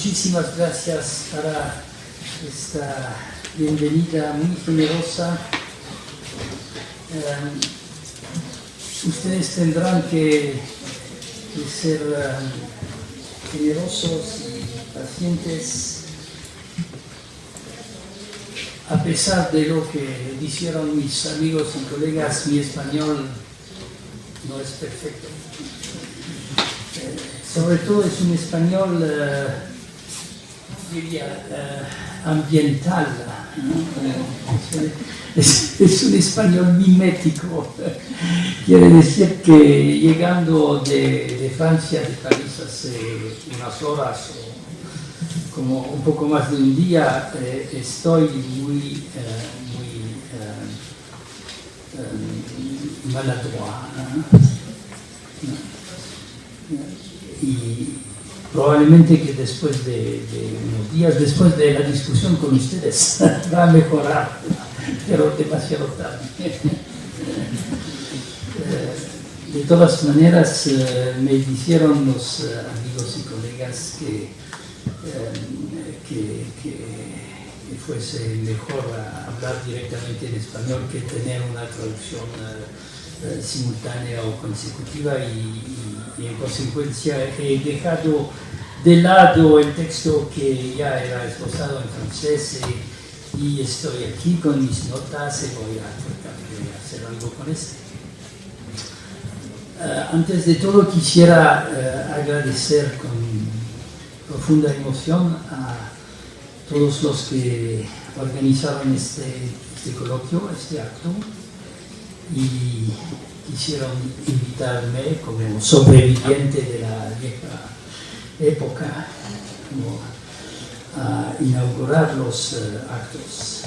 muchísimas gracias para esta bienvenida muy generosa. Ustedes tendrán que ser generosos y pacientes a pesar de lo que dijeron mis amigos y colegas. Mi español no es perfecto. Sobre todo es un español, diría, ambiental, ¿no? Es un español mimético. Quiere decir que llegando de Francia, de París, hace unas horas o como un poco más de un día, estoy muy maladroit. Y probablemente que después de unos días, después de la discusión con ustedes, va a mejorar, pero demasiado tarde. De todas maneras, me dijeron los amigos y colegas que fuese mejor hablar directamente en español que tener una traducción simultánea o consecutiva, y en consecuencia he dejado de lado el texto que ya era esbozado en francés y estoy aquí con mis notas y voy a tratar de hacer algo con esto. Antes de todo quisiera agradecer con profunda emoción a todos los que organizaron este coloquio, este acto, y quisieron invitarme como sobreviviente de la vieja época a inaugurar los actos.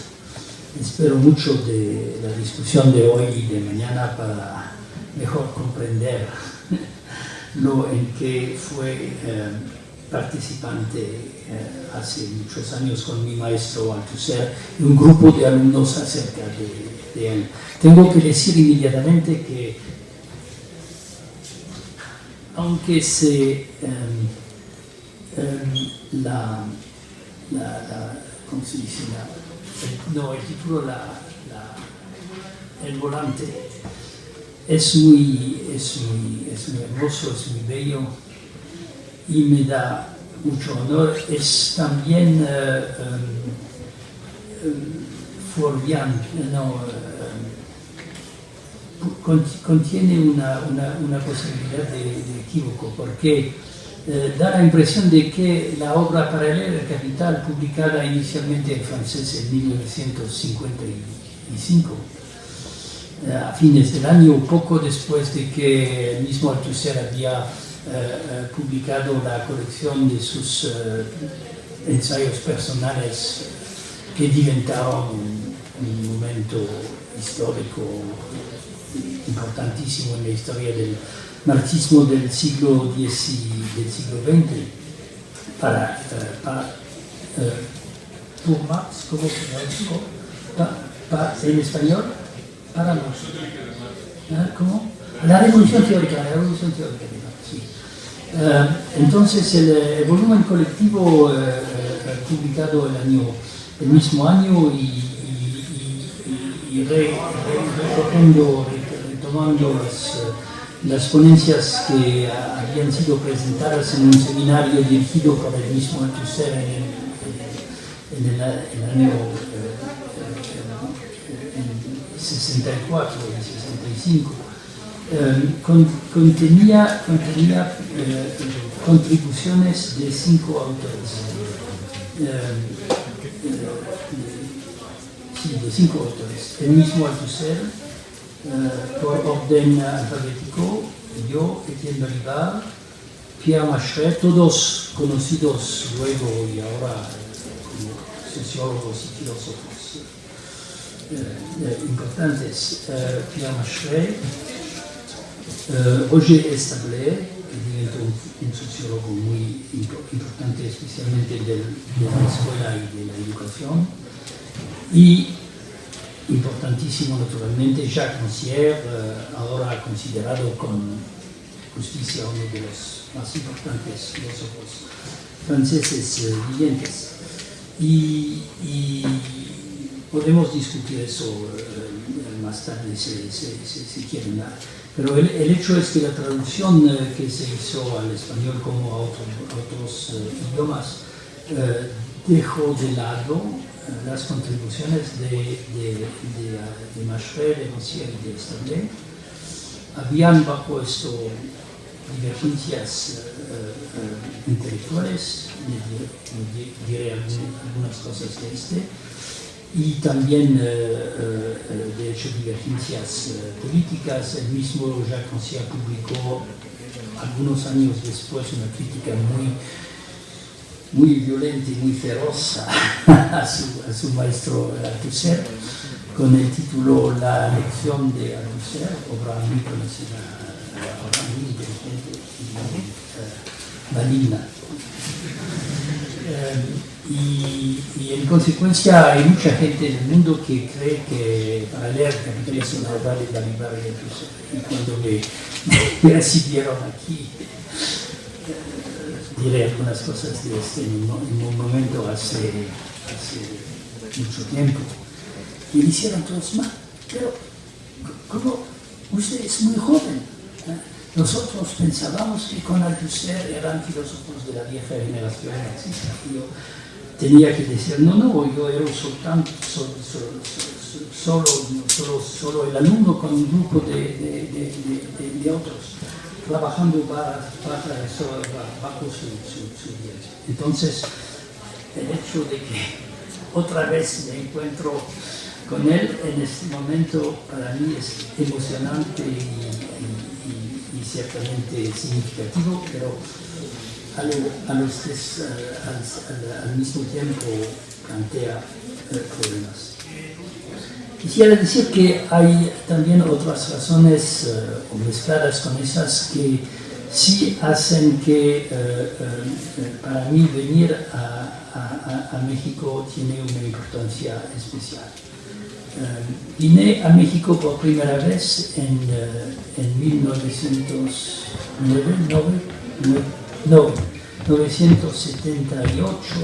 Espero mucho de la discusión de hoy y de mañana para mejor comprender lo en que fue participante hace muchos años con mi maestro Althusser y un grupo de alumnos acerca de él. Tengo que decir inmediatamente que aunque ¿cómo se dice? El título, el volante es muy hermoso, es muy bello y me da mucho honor. Es también contiene una posibilidad de equívoco, porque da la impresión de que la obra paralela al Capital, publicada inicialmente en francés en 1955, a fines del año, poco después de que el mismo Althusser había publicado la colección de sus ensayos personales que diventaron un momento histórico importantísimo en la historia del marxismo del siglo X y del siglo XX. Pour Marx, ¿cómo se llama? ¿En español? Para Marx. ¿Cómo? La revolución teórica, sí. Entonces el volumen colectivo publicado el mismo año y retomando las ponencias que habían sido presentadas en un seminario dirigido por el mismo Althusser en el año 64 y 65, contenía contribuciones de 5 autores. De 5 autores. El mismo Althusser, por orden alfabético, yo, Etienne Balibar, Pierre Macheret, todos conocidos luego y ahora como sociólogos y filósofos importantes. Pierre Macheret, Roger Establé, que diventó un sociólogo muy importante, especialmente de la escuela y de la educación, y importantísimo naturalmente Jacques Rancière, ahora considerado con justicia uno de los más importantes filósofos franceses vivientes. Y podemos discutir eso más tarde si quieren. Pero el hecho es que la traducción que se hizo al español como a otros idiomas dejó de lado las contribuciones de Mashrel, de Rancière y de Sterlet. Habían bajo esto divergencias intelectuales, diré algunas cosas de este, y también, de hecho, divergencias políticas. El mismo Jacques Rancière publicó algunos años después una crítica muy violenta y muy feroz a su maestro Althusser, con el título La lección de Althusser, obra muy conocida, obra muy inteligente y maligna. Y en consecuencia hay mucha gente en el mundo que cree que para leer Capitalismo Naval es la libra de Althusser. Y cuando me recibieron aquí, diré algunas cosas de este en un momento hace mucho tiempo. Y me hicieron todos mal, pero como usted es muy joven, nosotros pensábamos que con Althusser eran filósofos de la vieja generación marxista. Yo tenía que decir, no, yo era solo el alumno con un grupo de otros, trabajando bajo su dirección. Entonces, el hecho de que otra vez me encuentro con él en este momento para mí es emocionante y ciertamente significativo, pero al mismo tiempo plantea problemas. Quisiera decir que hay también otras razones mezcladas con esas que sí hacen que para mí venir a México tiene una importancia especial. Vine a México por primera vez en 1978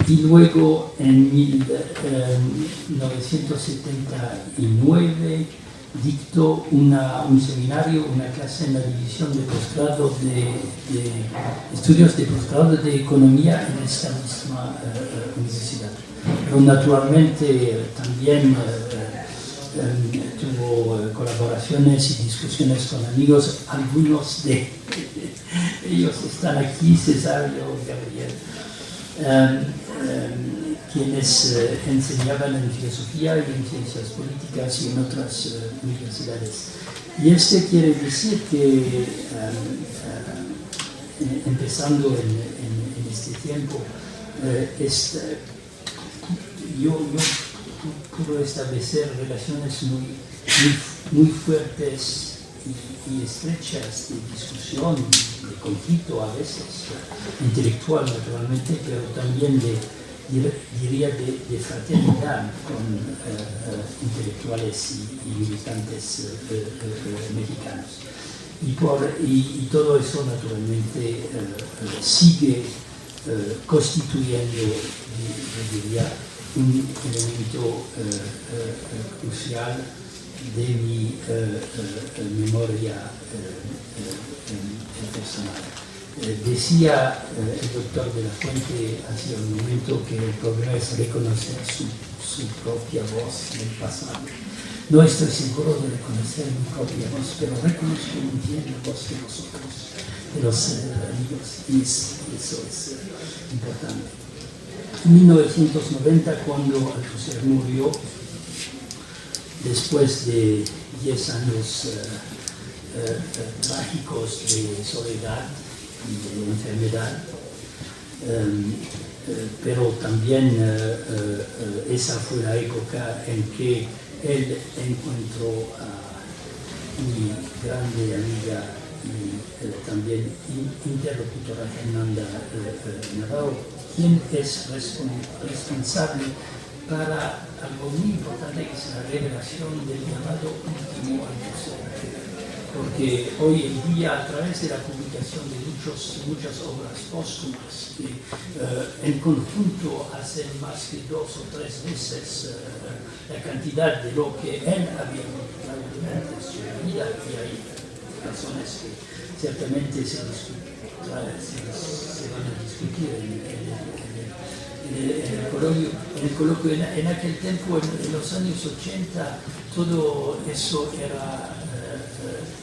y luego en 1979 dictó un seminario, una clase en la división de posgrado de estudios de posgrado de economía en esta misma universidad. Pero naturalmente también tuvo colaboraciones y discusiones con amigos. Algunos de ellos están aquí, Cesario, Gabriel, quienes enseñaban en filosofía y en ciencias políticas y en otras universidades. Y este quiere decir que, empezando en este tiempo, yo puedo establecer relaciones muy fuertes y estrechas de discusión, de conflicto a veces, intelectual naturalmente, pero también diría de fraternidad con intelectuales y militantes mexicanos. Y todo eso naturalmente sigue constituyendo, yo diría, un elemento crucial de mi memoria personal. Decía el doctor de la Fuente hace un momento que el problema es reconocer su propia voz del pasado. No estoy seguro de reconocer mi propia voz, pero reconozco muy bien la voz de nosotros, de los amigos, y eso es importante. En 1990, cuando Althusser murió, después de 10 años trágicos de soledad y de enfermedad, pero también esa fue la época en que él encontró a mi grande amiga y también interlocutora Fernanda Navarro, quien es responsable para algo muy importante, que es la revelación del llamado último Althusser, porque hoy en día, a través de la publicación de muchas obras póstumas que en conjunto hacen más que 2 o 3 veces la cantidad de lo que él había publicado durante su vida, y hay razones que ciertamente se van a discutir en el coloquio. En aquel tiempo, en los años 80, todo eso era,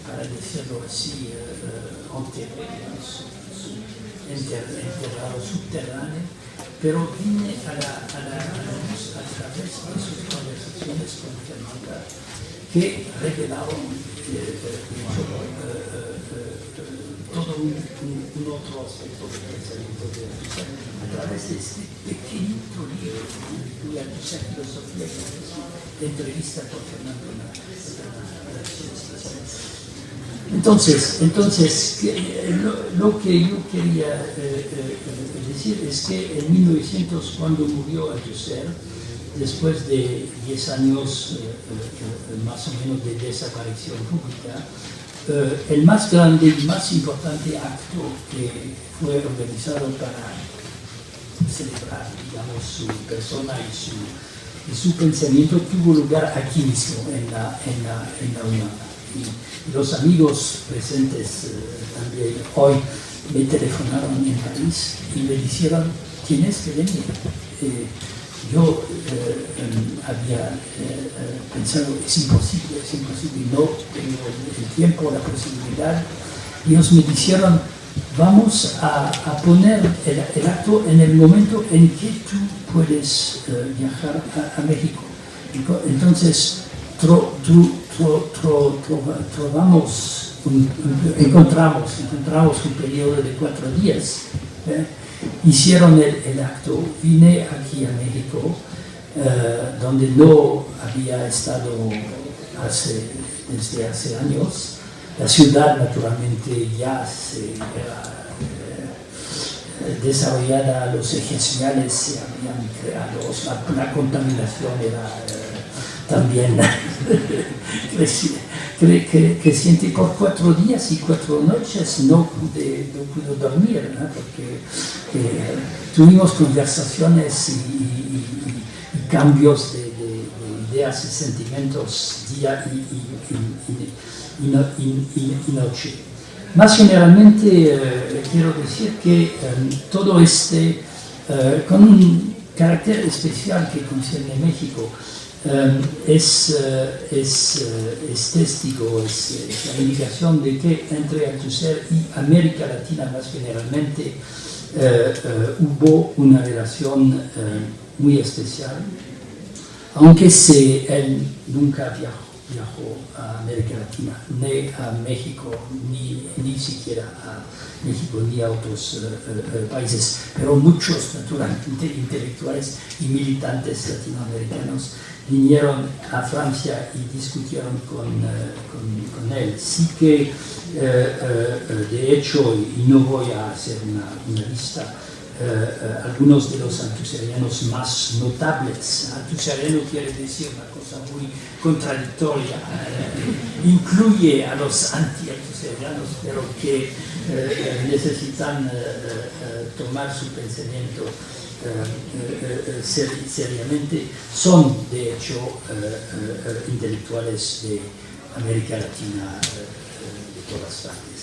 para decirlo así, enterrado, subterráneo, pero vine a la luz a través de sus conversaciones con Fernanda, que revelaron todo un otro aspecto del pensamiento de Althusser a través de este pequeñito libro de Althusser, Filosofía y Profesión, de entrevista con Fernando. Entonces lo que yo quería decir es que en 1900, cuando murió Althusser, después de 10 años más o menos de desaparición pública, el más grande y más importante acto que fue organizado para celebrar, digamos, su persona y su pensamiento tuvo lugar aquí mismo, en la UNAM. Y los amigos presentes también hoy me telefonaron en París y me dijeron: tienes que venir. Yo había pensado, es imposible, no tengo el tiempo, la posibilidad. Ellos me dijeron: vamos a poner el acto en el momento en que tú puedes viajar a México. Entonces encontramos un periodo de 4 días. Hicieron el acto, vine aquí a México, donde no había estado desde hace años. La ciudad naturalmente ya se era desarrollada, los ejes viales se habían creado, la contaminación era también creciente. Por 4 días y 4 noches no pude dormir, ¿no? Porque tuvimos conversaciones y cambios de ideas y sentimientos día y noche. Más generalmente quiero decir que todo con un carácter especial que concierne a México, es testigo, es la indicación de que entre Althusser y América Latina más generalmente hubo una relación muy especial, aunque él nunca viajó a América Latina, ni a México, ni siquiera a México, ni a otros países, pero muchos naturalmente intelectuales y militantes latinoamericanos vinieron a Francia y discutieron con él. Sí que, de hecho, y no voy a hacer una lista, algunos de los althuserianos más notables. Althuseriano quiere decir una cosa muy contradictoria, incluye a los anti-althuserianos, pero que necesitan tomar su pensamiento seriamente, son de hecho intelectuales de América Latina, de todas partes.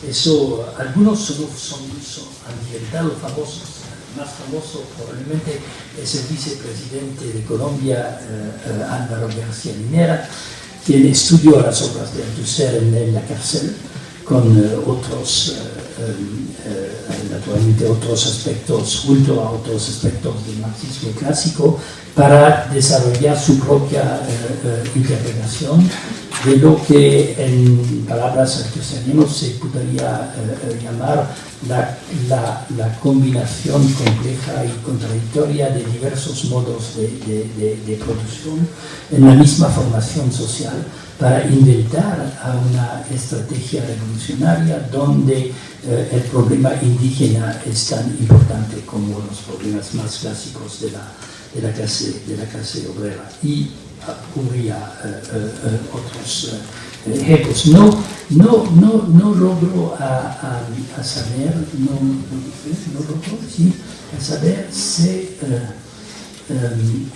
Eso, algunos han inventado famosos. El más famoso probablemente es el vicepresidente de Colombia, Álvaro García Linera, quien estudió las obras de Althusser en la cárcel, con otros, naturalmente otros aspectos, junto a otros aspectos del marxismo clásico, para desarrollar su propia interpretación de lo que en palabras althuserianas se podría llamar la combinación compleja y contradictoria de diversos modos de producción en la misma formación social, para inventar a una estrategia revolucionaria donde el problema indígena es tan importante como los problemas más clásicos de la clase obrera. Y habría otros ejemplos. No logro a saber, no logro, sí, a saber si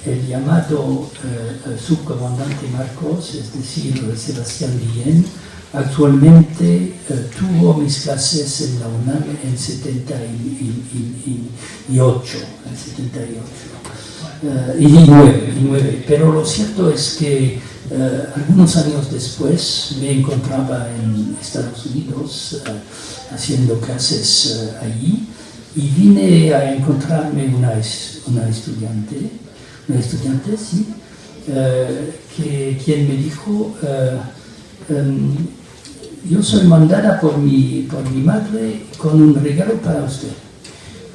el llamado subcomandante Marcos, es decir, Sebastián Guillén, actualmente tuvo mis clases en la UNAM en 79, pero lo cierto es que algunos años después me encontraba en Estados Unidos haciendo clases allí y vine a encontrarme una estudiante, sí, quien me dijo, yo soy mandada por mi madre con un regalo para usted.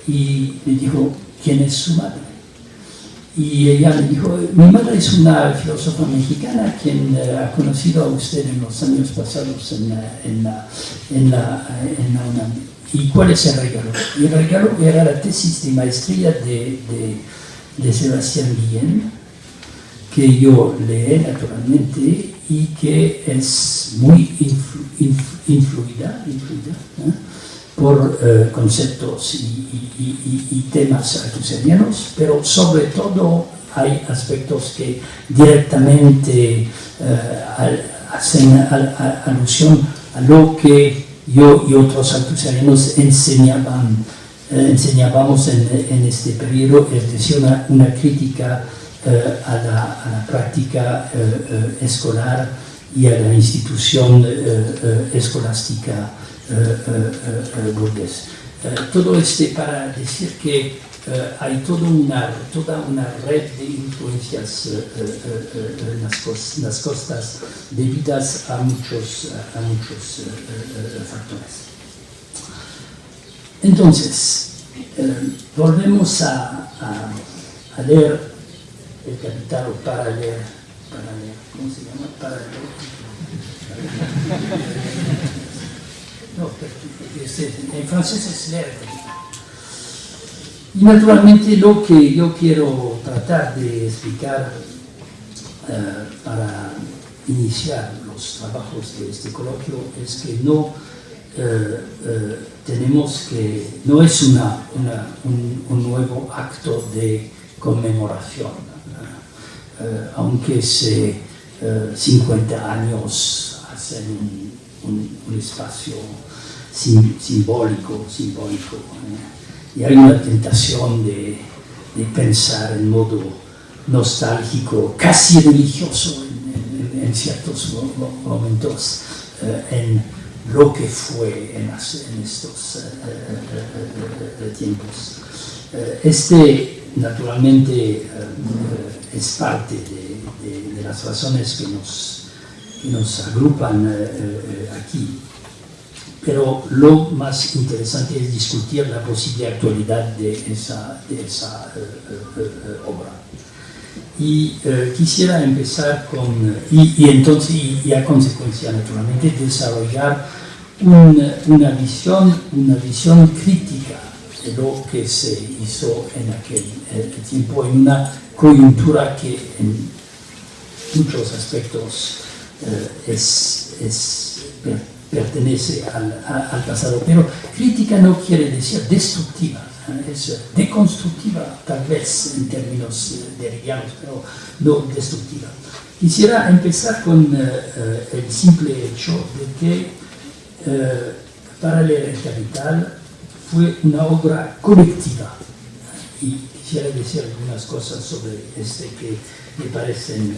Y me dijo, ¿quién es su madre? Y ella me dijo, mi madre es una filósofa mexicana quien ha conocido a usted en los años pasados en la UNAM. ¿Y cuál es el regalo? Y el regalo era la tesis de maestría de Sebastián Guillén, que yo leí naturalmente y que es muy influida por conceptos y temas althusserlianos, pero sobre todo hay aspectos que directamente hacen alusión a lo que yo y otros althusserlianos enseñábamos en este periodo, es decir, una crítica a la práctica escolar y a la institución escolástica burgués. Todo esto para decir que hay toda una red de influencias en las costas debidas a muchos factores. Entonces, volvemos a leer El Capital o para leer, ¿cómo se llama? Para leer. No, en francés es leer El Capital. Y naturalmente lo que yo quiero tratar de explicar para iniciar los trabajos de este coloquio es que no no es un nuevo acto de conmemoración, aunque 50 años hacen un espacio simbólico, y hay una tentación de pensar en modo nostálgico, casi religioso en ciertos momentos, en lo que fue en estos tiempos. Naturalmente es parte de las razones que nos agrupan aquí. Pero lo más interesante es discutir la posible actualidad de esa obra. Y quisiera empezar y a consecuencia, naturalmente, desarrollar una visión crítica de lo que se hizo en aquel tiempo, en una coyuntura que en muchos aspectos pertenece al pasado, pero crítica no quiere decir destructiva, es deconstructiva tal vez en términos hegelianos, pero no destructiva. Quisiera empezar con el simple hecho de que para leer El Capital fue una obra colectiva, y quisiera decir algunas cosas sobre que me parecen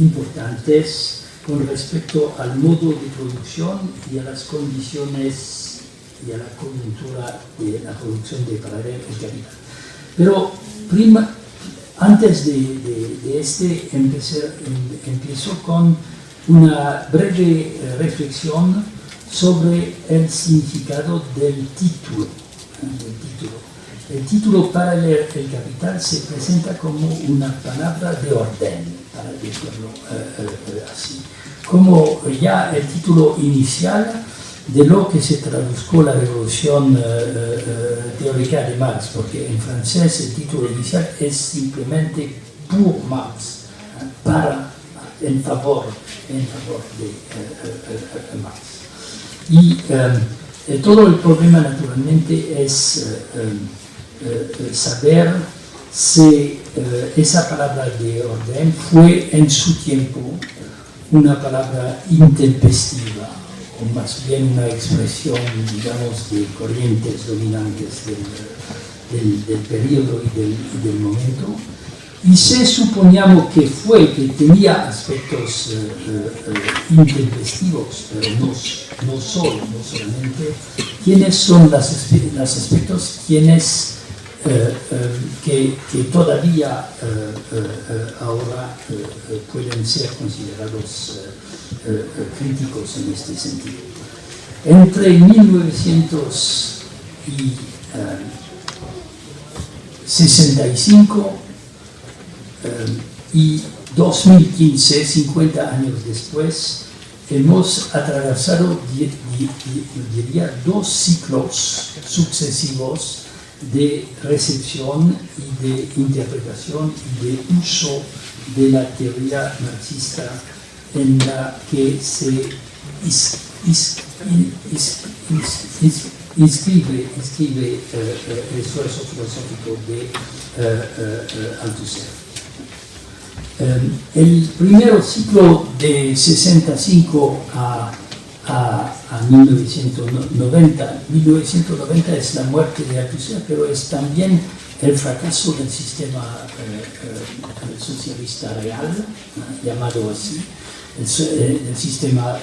importantes con respecto al modo de producción y a las condiciones y a la coyuntura de la producción de Para leer El Capital. Pero antes de empiezo con una breve reflexión sobre el significado del título. El título Para leer El Capital se presenta como una palabra de orden, para decirlo así. Como ya el título inicial de lo que se tradujo la revolución teórica de Marx, porque en francés el título inicial es simplemente pour Marx, en favor de Marx. Y todo el problema naturalmente es saber si esa palabra de orden fue en su tiempo una palabra intempestiva, o más bien una expresión, digamos, de corrientes dominantes del periodo y del momento. Y si suponíamos que tenía aspectos intempestivos, pero no solamente, ¿quiénes son los aspectos que todavía ahora pueden ser considerados críticos en este sentido? Entre 1965 y 2015, 50 años después, hemos atravesado, diría, dos ciclos sucesivos de recepción y de interpretación y de uso de la teoría marxista, en la que se inscribe el esfuerzo filosófico de Althusser. El primer ciclo de 65 a 1990. 1990 es la muerte de Althusser, pero es también el fracaso del sistema socialista real, llamado así, el sistema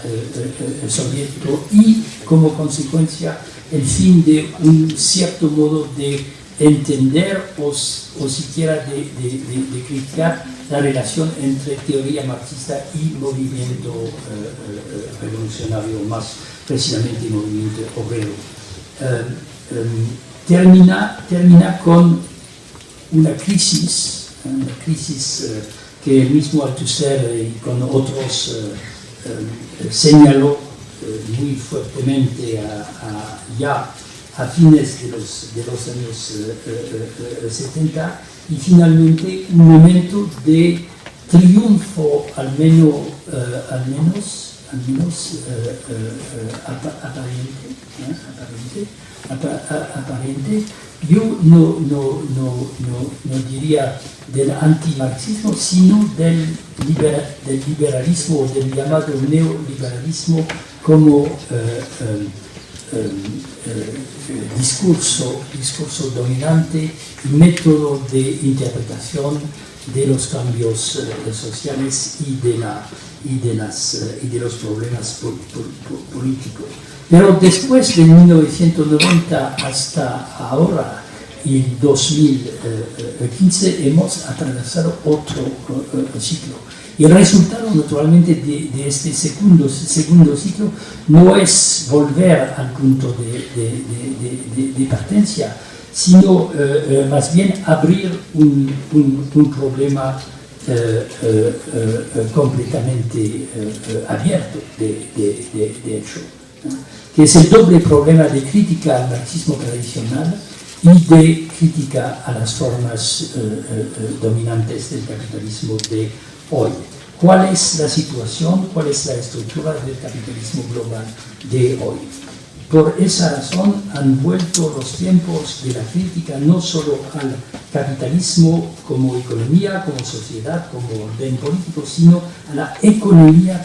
soviético, y como consecuencia el fin de un cierto modo de entender o siquiera de criticar la relación entre teoría marxista y movimiento revolucionario, más precisamente movimiento obrero. Termina con una crisis que el mismo Althusser y con otros señaló muy fuertemente ya a fines de los años 70, y finalmente un momento de triunfo, al menos aparente. Yo no diría del antimarxismo, sino del liberalismo, o del llamado neoliberalismo como discurso dominante y método de interpretación de los cambios sociales y de los problemas políticos. Pero después de 1990 hasta ahora y 2015 hemos atravesado otro ciclo. Y el resultado, naturalmente, de este segundo ciclo no es volver al punto de partencia, sino más bien abrir un problema completamente abierto, de hecho, que es el doble problema de crítica al marxismo tradicional y de crítica a las formas dominantes del capitalismo de hoy. ¿Cuál es la situación, cuál es la estructura del capitalismo global de hoy? Por esa razón han vuelto los tiempos de la crítica no solo al capitalismo como economía, como sociedad, como orden político, sino a la economía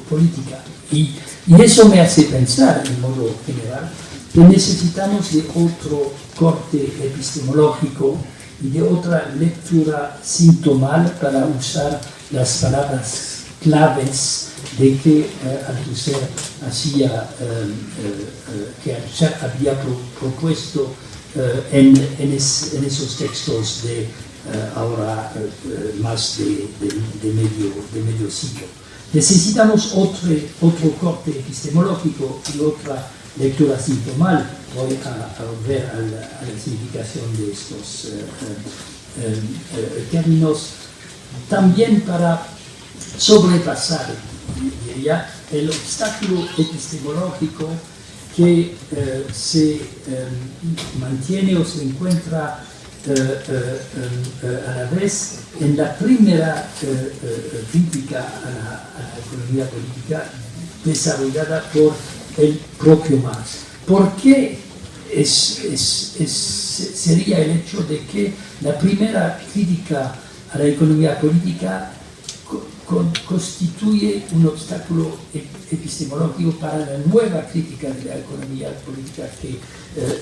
política. Y eso me hace pensar, en modo general, que necesitamos de otro corte epistemológico y de otra lectura sintomal para usar las palabras claves de que Althusser había propuesto en esos textos de ahora más de medio siglo. Necesitamos otro corte epistemológico y otra lectura sintomal. Voy a volver a la significación de estos términos, también para sobrepasar, diría, el obstáculo epistemológico que se mantiene o se encuentra a la vez en la primera crítica a la economía política desarrollada por el propio Marx. ¿Por qué sería el hecho de que la primera crítica a la economía política constituye un obstáculo epistemológico para la nueva crítica de la economía política que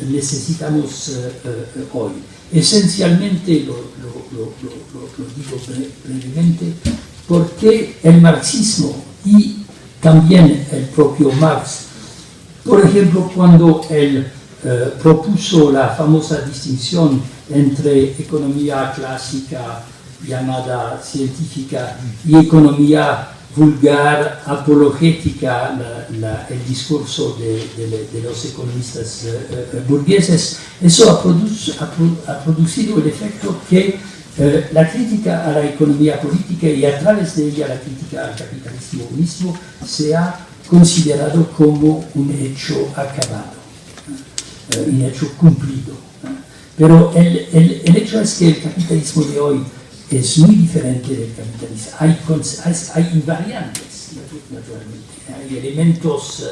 necesitamos hoy? Esencialmente, lo digo brevemente, porque el marxismo y también el propio Marx, por ejemplo, cuando él propuso la famosa distinción entre economía clásica llamada científica y economía vulgar, apologética, el discurso de los economistas burgueses, eso ha producido el efecto que la crítica a la economía política y a través de ella la crítica al capitalismo mismo se ha considerado como un hecho acabado, un hecho cumplido. Pero el hecho es que el capitalismo de hoy es muy diferente del capitalismo. Hay invariantes, naturalmente, hay elementos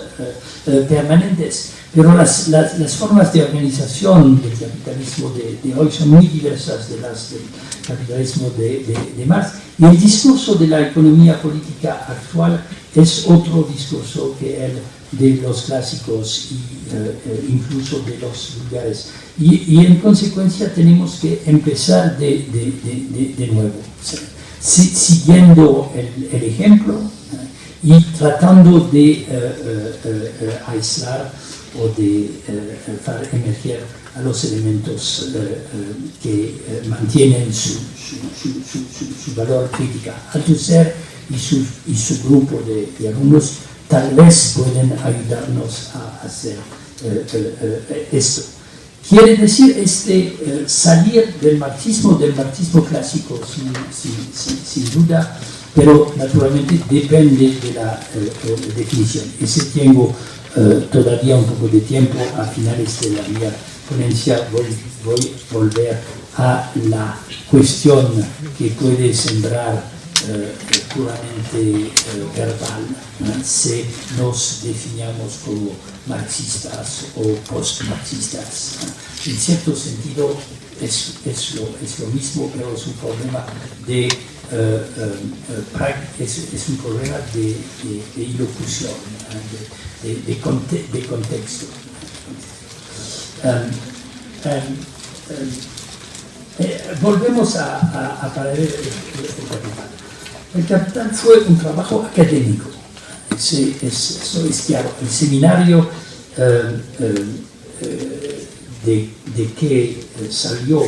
permanentes, pero las formas de organización del capitalismo de hoy son muy diversas de las del capitalismo de Marx, y el discurso de la economía política actual es otro discurso que el de los clásicos y incluso de los vulgares. Y en consecuencia tenemos que empezar de nuevo, siguiendo el ejemplo y tratando de aislar o de hacer emerger a los elementos que mantienen su valor crítica. Althusser y su grupo de alumnos tal vez pueden ayudarnos a hacer esto. Quiere decir salir del marxismo clásico sin duda, pero naturalmente depende de la definición. Y si tengo todavía un poco de tiempo, a finales de la mía ponencia voy a volver a la cuestión que puede sembrar puramente verbal, si nos definamos como marxistas o postmarxistas. En cierto sentido es lo mismo, pero es un problema es un problema de ilocución, de contexto. Volvemos a Paradero el Capital. El Capital fue un trabajo académico, eso es claro. El seminario de que salió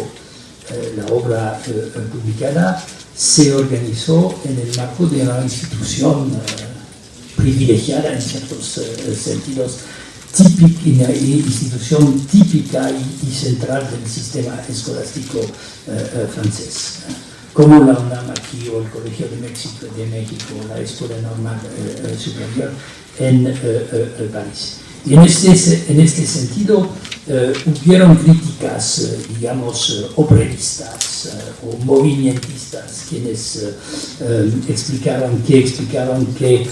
la obra publicada se organizó en el marco de una institución privilegiada en ciertos sentidos, una institución típica y central del sistema escolástico francés, como la UNAM aquí o el Colegio de México, la Escuela Normal Superior en París. Y en este sentido hubieron críticas, digamos, obreristas o movimentistas, quienes explicaron que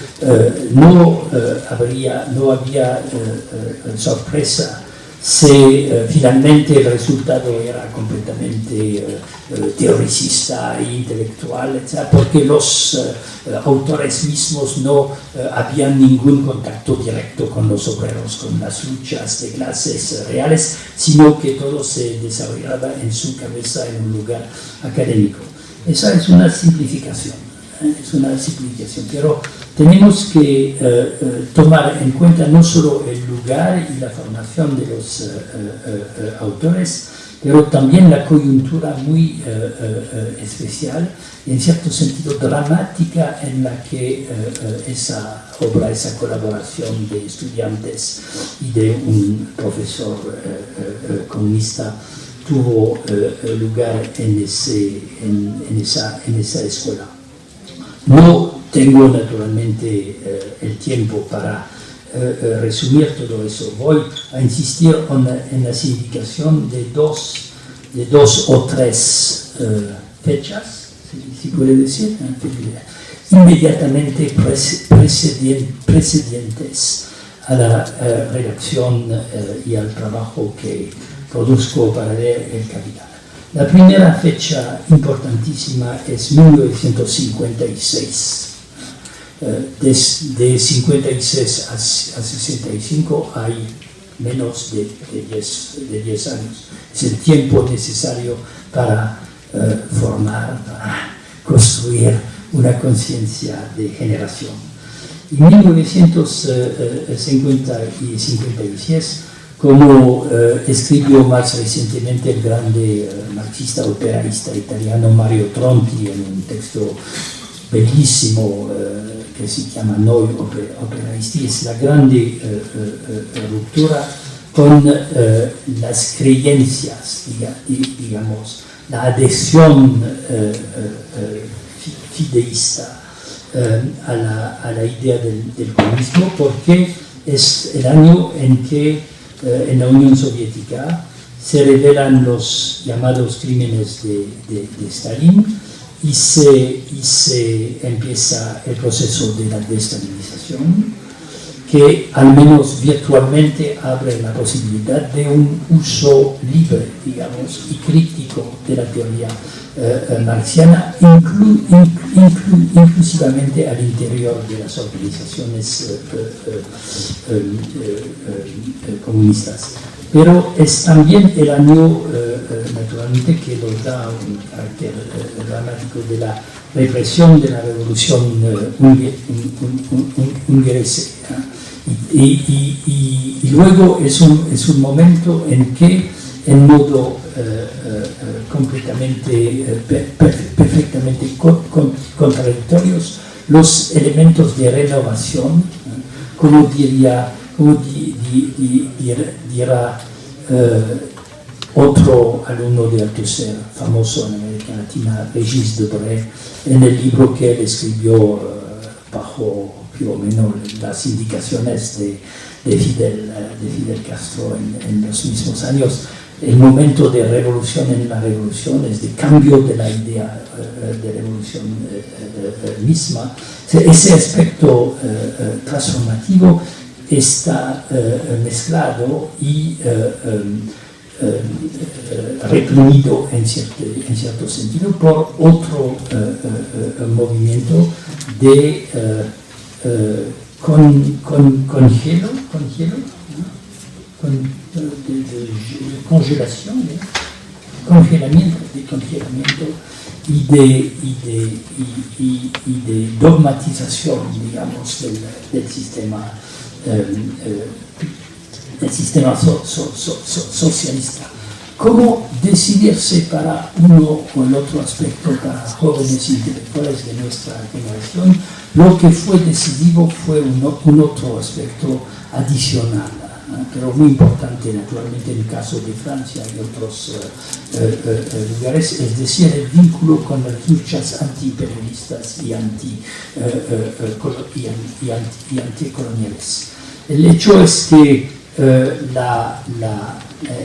no había sorpresa si finalmente el resultado era completamente teoricista e intelectual, etc., porque los autores mismos no habían ningún contacto directo con los obreros, con las luchas de clases reales, sino que todo se desarrollaba en su cabeza en un lugar académico. Esa es una simplificación, pero tenemos que tomar en cuenta no solo el lugar y la formación de los autores, pero también la coyuntura muy especial, en cierto sentido dramática, en la que esa obra, esa colaboración de estudiantes y de un profesor comunista tuvo lugar en esa escuela. No tengo naturalmente el tiempo para resumir todo eso. Voy a insistir en la significación de dos o tres fechas, si puede decir, inmediatamente precedentes a la redacción y al trabajo que produzco para leer El Capital. La primera fecha importantísima es 1956. De 56 a 65 hay menos de 10 años. Es el tiempo necesario para formar, para construir una conciencia de generación. En 1950 y 56, como escribió más recientemente el grande marxista operaísta italiano Mario Tronti en un texto bellísimo que se llama Noi operaisti, es la grande ruptura con las creencias, digamos, la adhesión fideísta a la idea del comunismo, porque es el año en que en la Unión Soviética se revelan los llamados crímenes de Stalin y se empieza el proceso de la desestabilización, que al menos virtualmente abre la posibilidad de un uso libre, digamos, y crítico de la teoría marxiana, inclusivamente al interior de las organizaciones comunistas. Pero es también el año, naturalmente, que nos da un carácter dramático de la represión de la revolución hungaresa. Y luego es un momento en que, en modo perfectamente contradictorios, los elementos de renovación, como dirá otro alumno de Althusser, famoso en América Latina, Régis Debray, en el libro que él escribió bajo più o menos las indicaciones de Fidel Castro en los mismos años. El momento de revolución en la revolución es de cambio de la idea de revolución misma. Ese aspecto transformativo está mezclado y reprimido en cierto sentido por otro movimiento de congelación, congelamiento y de dogmatización, digamos, del sistema socialista. ¿Cómo decidirse para uno o el otro aspecto para jóvenes intelectuales de nuestra generación? Lo que fue decisivo fue un otro aspecto adicional, pero muy importante naturalmente en el caso de Francia y otros lugares, es decir, el vínculo con las luchas antiimperialistas y anticoloniales. El hecho es que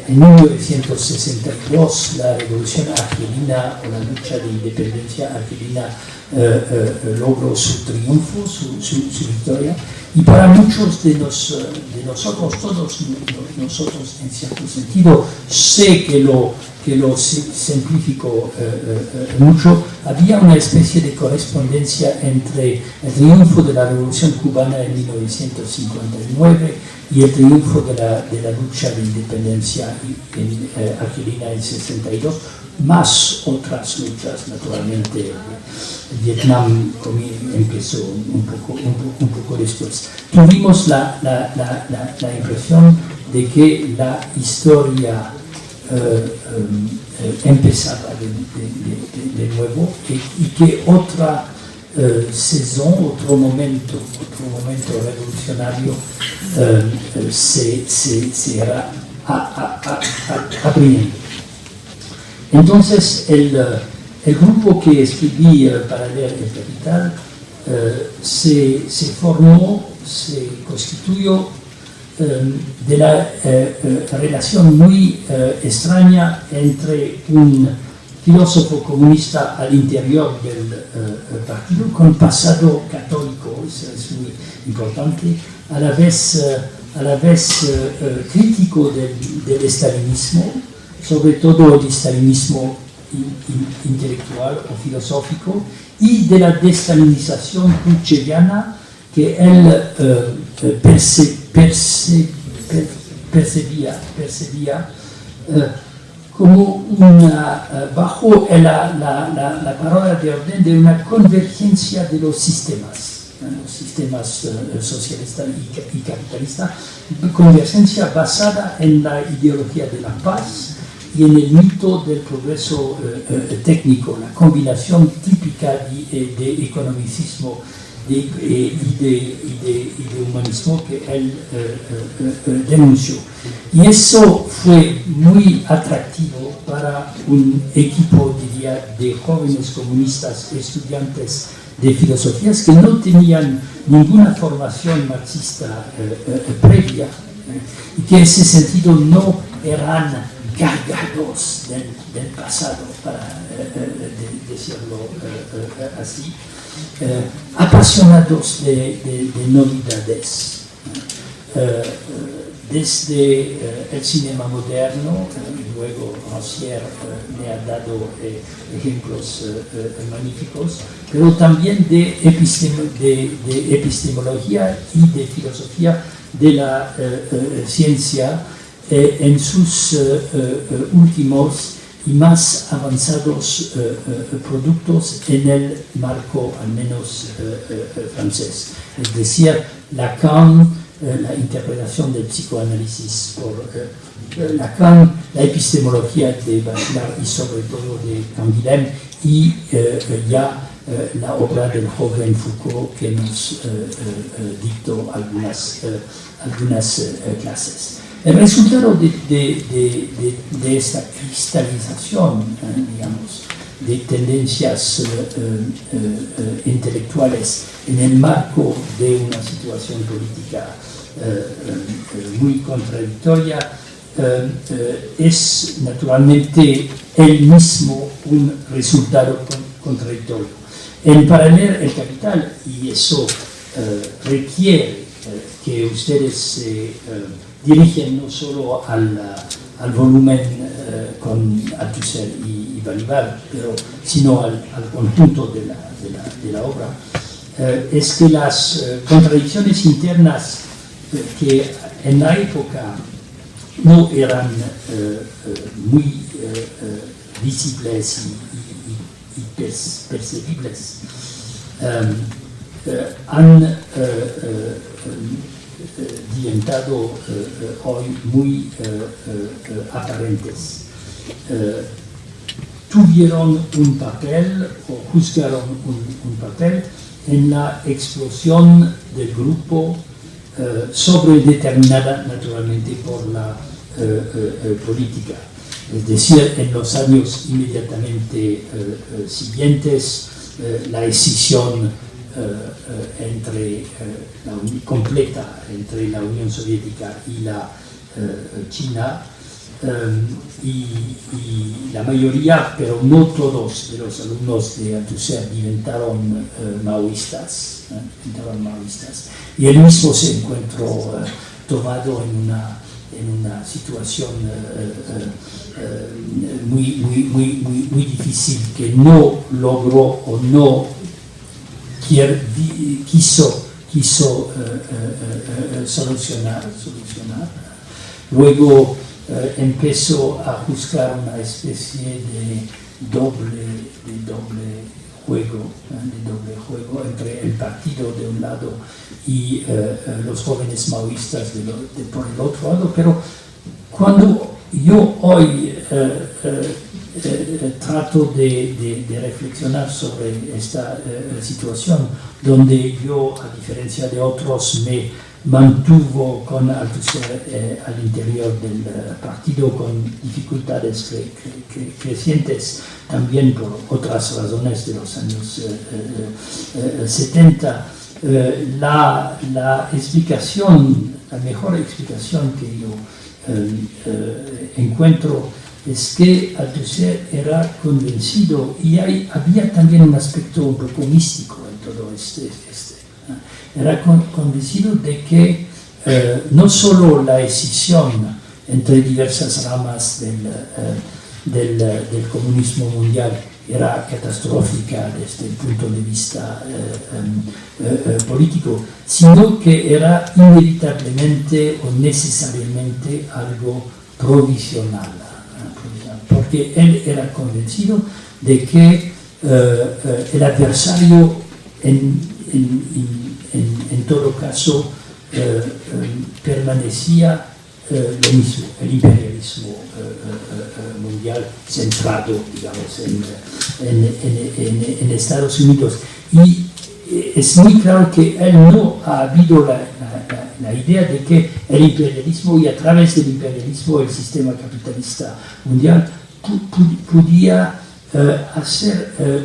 en 1962 la revolución argelina o la lucha de independencia argelina logró su triunfo, su victoria, y para muchos de nosotros, todos nosotros en cierto sentido, sé que lo simplifico mucho, había una especie de correspondencia entre el triunfo de la revolución cubana en 1959 y el triunfo de la lucha de independencia argelina en 62, más otras luchas, naturalmente. Vietnam empezó un poco después. Tuvimos la impresión de que la historia empezaba de nuevo y que otra otro momento revolucionario se era abriendo. Entonces el grupo que escribí para leer El Capital se formó, se constituyó de la relación muy extraña entre un filósofo comunista al interior del partido, con pasado católico, eso es muy importante, a la vez crítico del estalinismo, sobre todo el estalinismo intelectual o filosófico, y de la destalinización khrushcheviana que él percibía como bajo la palabra de orden de una convergencia de los sistemas socialistas y capitalistas, convergencia basada en la ideología de la paz y en el mito del progreso técnico, la combinación típica de economicismo y de humanismo que él denunció. Y eso fue muy atractivo para un equipo, diría, de jóvenes comunistas, estudiantes de filosofías que no tenían ninguna formación marxista previa y que en ese sentido no eran cargados del pasado, para decirlo así, apasionados de novedades. Desde el cinema moderno, luego Rancière me ha dado ejemplos magníficos, pero también de epistemología y de filosofía de la ciencia en sus últimos y más avanzados productos en el marco al menos francés. Es decir, Lacan, la interpretación del psicoanálisis por Lacan, la epistemología de Bachelard y sobre todo de Canguilhem, y ya la obra del joven Foucault que nos dictó algunas clases. El resultado de esta cristalización, digamos, de tendencias intelectuales en el marco de una situación política muy contradictoria, es naturalmente él mismo un resultado contradictorio. En paralelo, el capital, y eso requiere que ustedes se dirigen no solo al volumen con Althusser y Balibar, sino al conjunto de la obra, es que las contradicciones internas que en la época no eran muy visibles y percibibles, han diventado hoy muy aparentes. Tuvieron un papel o juzgaron un papel en la explosión del grupo, sobredeterminada naturalmente por la política. Es decir, en los años inmediatamente siguientes, la escisión completa entre la Unión Soviética y la China, y la mayoría, pero no todos, de los alumnos de Althusser diventaron maoístas, y él mismo se encontró tomado en una situación muy difícil que no logró o no quiso solucionar. Luego empezó a juzgar una especie de doble juego entre el partido de un lado y los jóvenes maoístas por el otro lado. Pero cuando yo hoy trato de reflexionar sobre esta situación, donde yo, a diferencia de otros, me mantuvo con Althusser al interior del partido con dificultades crecientes, también por otras razones de los años 70. La mejor explicación que yo encuentro es que Althusser era convencido, y había también un aspecto un poco místico en todo era convencido de que no solo la escisión entre diversas ramas del comunismo mundial era catastrófica desde el punto de vista político, sino que era inevitablemente o necesariamente algo provisional, porque él era convencido de que el adversario en todo caso permanecía lo mismo, el imperialismo mundial centrado, digamos, en Estados Unidos. Y es muy claro que él no ha habido la idea de que el imperialismo, y a través del imperialismo el sistema capitalista mundial, podía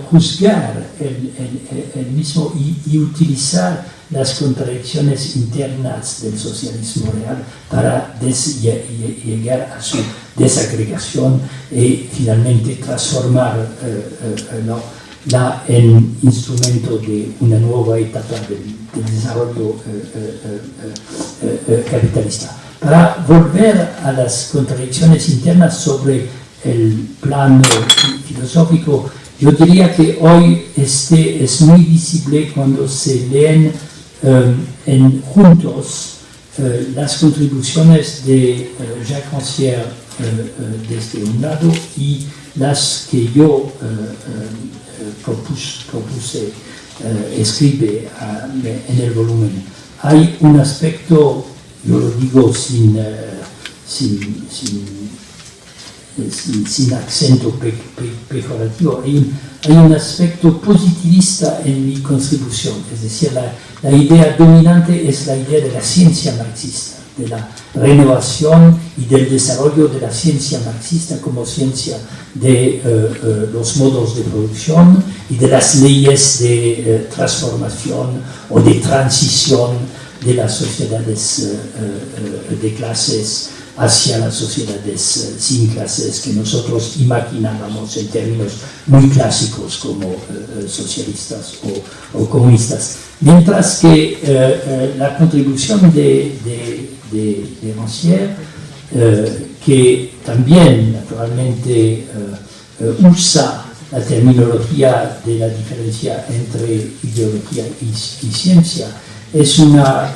juzgar el mismo y utilizar las contradicciones internas del socialismo real para llegar a su desagregación y finalmente transformar en instrumento de una nueva etapa del desarrollo capitalista. Para volver a las contradicciones internas sobre el plano filosófico, yo diría que hoy es muy visible cuando se leen juntos las contribuciones de Jacques Rancière desde un lado y las que yo propuse escribe en el volumen. Hay un aspecto, yo lo digo sin acento pejorativo, hay un aspecto positivista en mi contribución, es decir, la idea dominante es la idea de la ciencia marxista, de la renovación y del desarrollo de la ciencia marxista como ciencia de los modos de producción y de las leyes de transformación o de transición de las sociedades de clases hacia las sociedades sin clases que nosotros imaginábamos en términos muy clásicos como socialistas o comunistas. Mientras que la contribución de Rancière, que también naturalmente usa la terminología de la diferencia entre ideología y ciencia, es una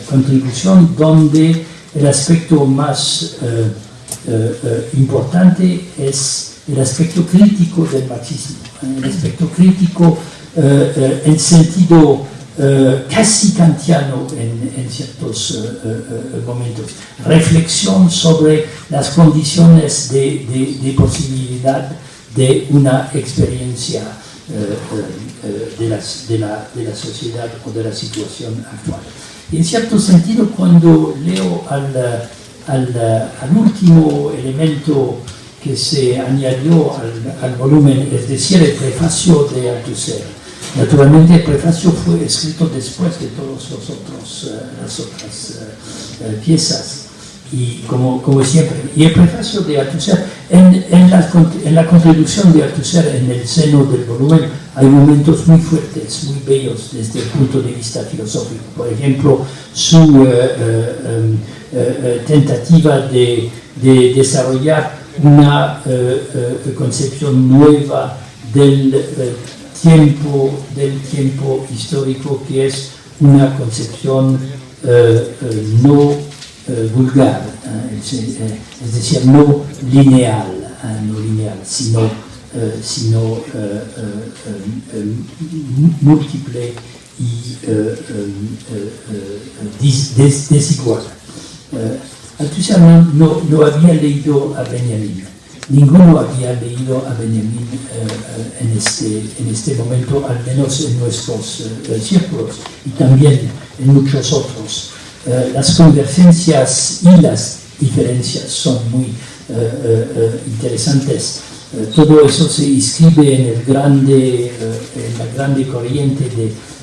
contribución donde el aspecto más importante es el aspecto crítico del marxismo, el aspecto crítico en sentido casi kantiano en ciertos momentos, reflexión sobre las condiciones de posibilidad de una experiencia de la sociedad o de la situación actual. En cierto sentido, cuando leo al último elemento que se añadió al volumen, es decir, el prefacio de Althusser, naturalmente el prefacio fue escrito después de todas las otras piezas, y como siempre, y el prefacio de Althusser, en la contribución de Althusser en el seno del volumen, hay momentos muy fuertes, muy bellos desde el punto de vista filosófico. Por ejemplo, su tentativa de desarrollar una concepción nueva del tiempo histórico, que es una concepción no vulgar, es decir, no lineal, sino múltiple y desigual. Althusser no había leído a Benjamin, ninguno había leído a Benjamin en este momento, al menos en nuestros círculos y también en muchos otros. Las convergencias y las diferencias son muy interesantes. Todo eso se inscribe en la grande corriente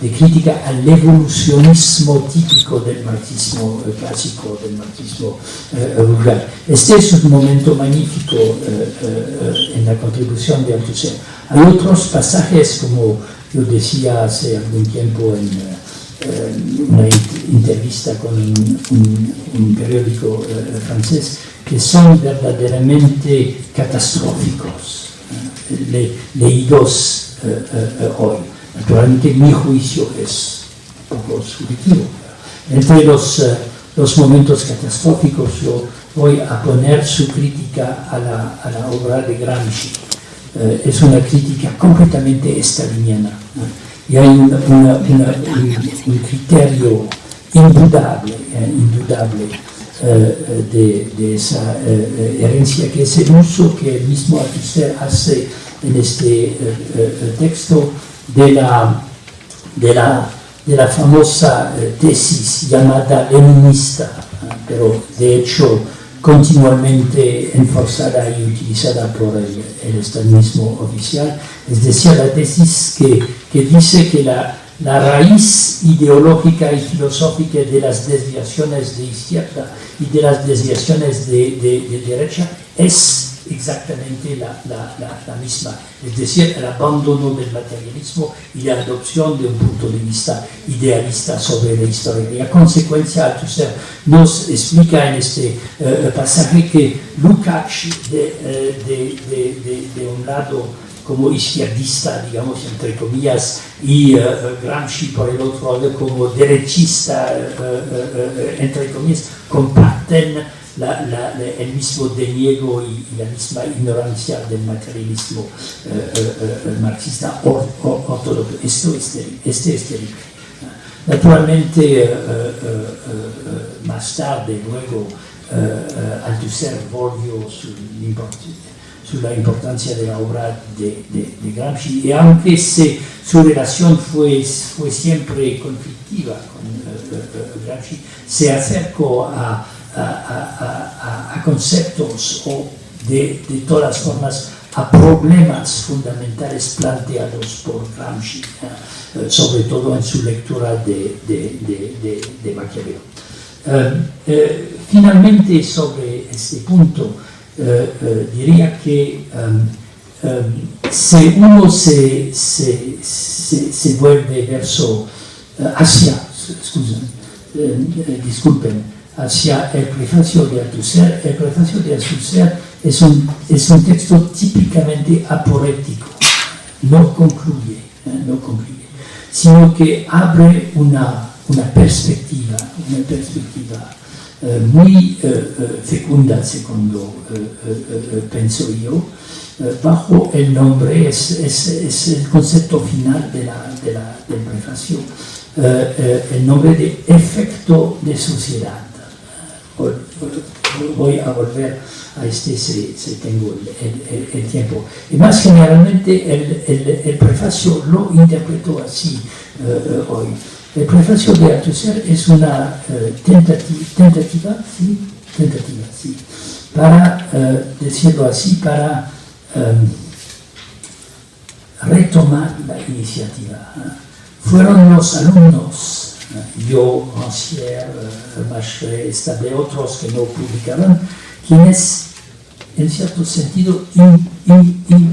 de crítica al evolucionismo típico del marxismo clásico, del marxismo vulgar. Este es un momento magnífico en la contribución de Althusser. Hay otros pasajes, como yo decía hace algún tiempo en una entrevista con un periódico francés, que son verdaderamente catastróficos, leídos hoy. Naturalmente mi juicio es un poco subjetivo. Entre los momentos catastróficos yo voy a poner su crítica a la obra de Gramsci. Es una crítica completamente staliniana. Y hay un criterio indudable de esa herencia, que es el uso que el mismo Althusser hace en este texto de la famosa tesis llamada leninista, pero de hecho continuamente enforzada y utilizada por el estalinismo oficial, es decir, la tesis que dice que la raíz ideológica y filosófica de las desviaciones de izquierda y de las desviaciones de derecha es exactamente la misma, es decir, el abandono del materialismo y la adopción de un punto de vista idealista sobre la historia. Y a consecuencia, Althusser nos explica en este pasaje que Lukács, de un lado como izquierdista, digamos, entre comillas, y Gramsci por el otro lado como derechista, entre comillas, comparten el mismo deniego y la misma ignorancia del materialismo marxista ortodoxo. Este es terrible. Naturalmente, más tarde, luego, Althusser volvió su la importancia de la obra de Gramsci, y aunque su relación fue siempre conflictiva con Gramsci, se acercó a conceptos o de todas formas a problemas fundamentales planteados por Gramsci, sobre todo en su lectura de Maquiavelo. Finalmente, sobre este punto, diría que si uno se vuelve hacia el prefacio de Althusser, el prefacio de Althusser es un texto típicamente aporético, no concluye, sino que abre una perspectiva muy fecunda, segundo penso yo, bajo el nombre, es el concepto final del prefacio, el nombre de efecto de sociedad. Voy a volver a si tengo el tiempo. Y más generalmente el prefacio lo interpreto así hoy. El prefacio de Althusser es una tentativa, para decirlo así, para retomar la iniciativa. Fueron los alumnos, yo, Rancière, Macheret, Stabler, otros que no publicaron, quienes en cierto sentido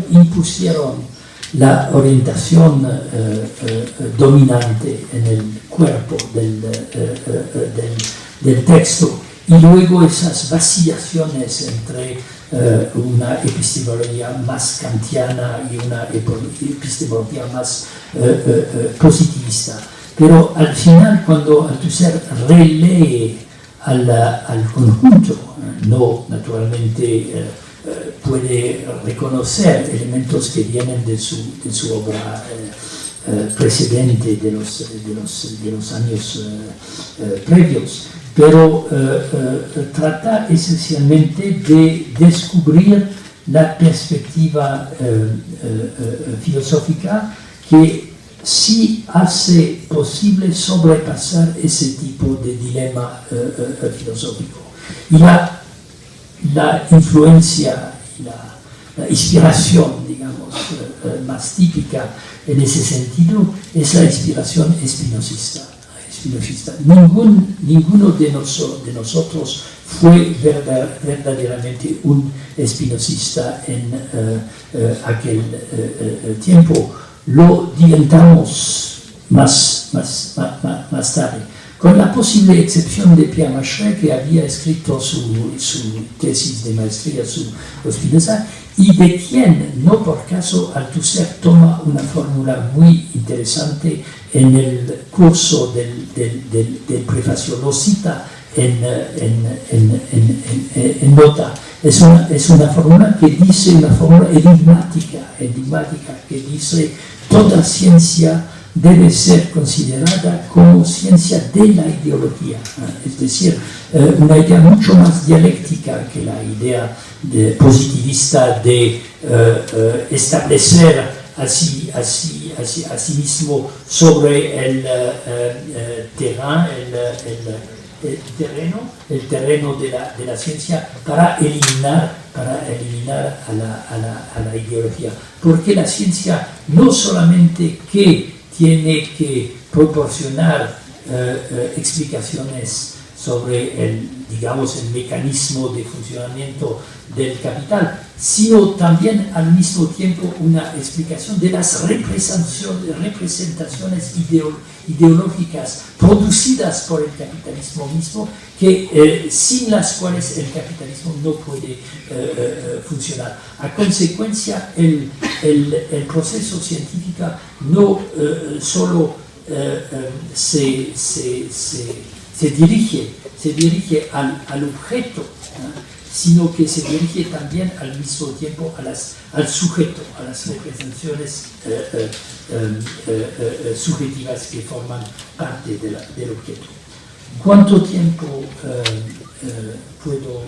impusieron la orientación dominante en el cuerpo del texto, y luego esas vacilaciones entre una epistemología más kantiana y una epistemología más positivista. Pero al final, cuando Althusser relee al conjunto, no naturalmente puede reconocer elementos que vienen de su obra precedente, de los años previos, pero trata esencialmente de descubrir la perspectiva filosófica que sí hace posible sobrepasar ese tipo de dilema filosófico. Y la influencia, la inspiración, digamos, más típica en ese sentido es la inspiración espinosista. Ninguno de nosotros fue verdaderamente un espinosista en aquel tiempo. Lo diventamos más tarde, con la posible excepción de Pierre Macheret, que había escrito su tesis de maestría sobre Spinoza, y de quien, no por caso, Althusser toma una fórmula muy interesante en el curso del prefacio, lo cita en nota. Es una fórmula que dice, una fórmula enigmática, que dice: toda ciencia debe ser considerada como ciencia de la ideología, es decir, una idea mucho más dialéctica que la idea positivista de establecer a sí mismo sobre el terreno de la ciencia para eliminar a la ideología. Porque la ciencia no solamente que tiene que proporcionar explicaciones sobre el mecanismo de funcionamiento del capital, sino también al mismo tiempo una explicación de las representaciones ideológicas producidas por el capitalismo mismo, que sin las cuales el capitalismo no puede funcionar. A consecuencia, el proceso científico no solo se dirige al objeto, sino que se dirige también al mismo tiempo al sujeto, a las representaciones subjetivas que forman parte del objeto. ¿Cuánto tiempo puedo?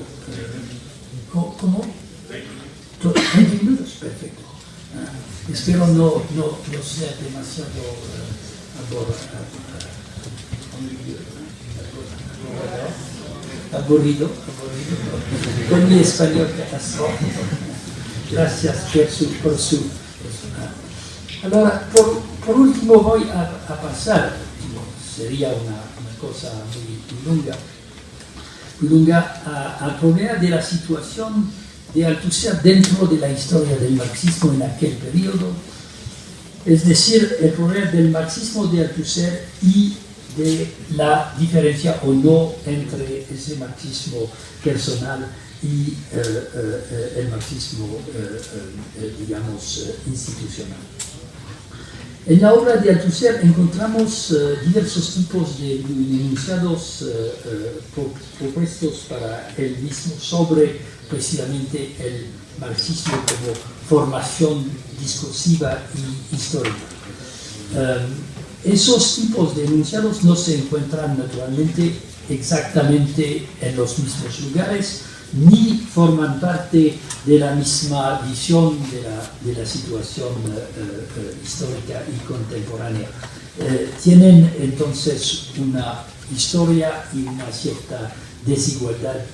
¿Cómo? 20 minutos, perfecto. Espero no sea demasiado aburrido con mi español catastrófico. Gracias por su. Ahora, por último voy a pasar, sería una cosa muy lunga, a hablar de la situación de Althusser dentro de la historia del marxismo en aquel periodo, es decir, el problema del marxismo de Althusser y de la diferencia o no entre ese marxismo personal y el marxismo, institucional. En la obra de Althusser encontramos diversos tipos de enunciados propuestos para él mismo sobre precisamente el marxismo como formación discursiva y histórica. Esos tipos de enunciados no se encuentran naturalmente exactamente en los mismos lugares, ni forman parte de la misma visión de la situación histórica y contemporánea. Tienen entonces una historia y una cierta desigualdad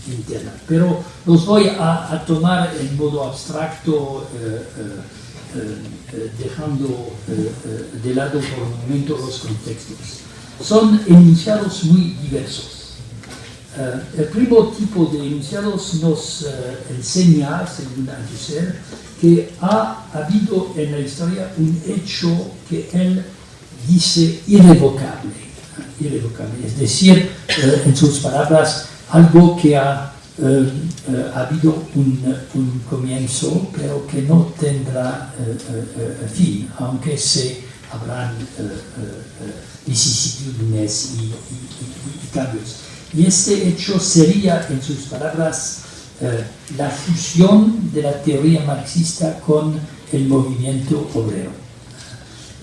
interna. Pero los voy a tomar en modo abstracto, dejando de lado por un momento los contextos. Son enunciados muy diversos. El primer tipo de enunciados nos enseña, según Althusser, que ha habido en la historia un hecho que él dice irrevocable, es decir, en sus palabras, algo que ha habido un comienzo, pero que no tendrá fin, aunque se habrán vicisitudes y cambios. Y este hecho sería, en sus palabras, la fusión de la teoría marxista con el movimiento obrero.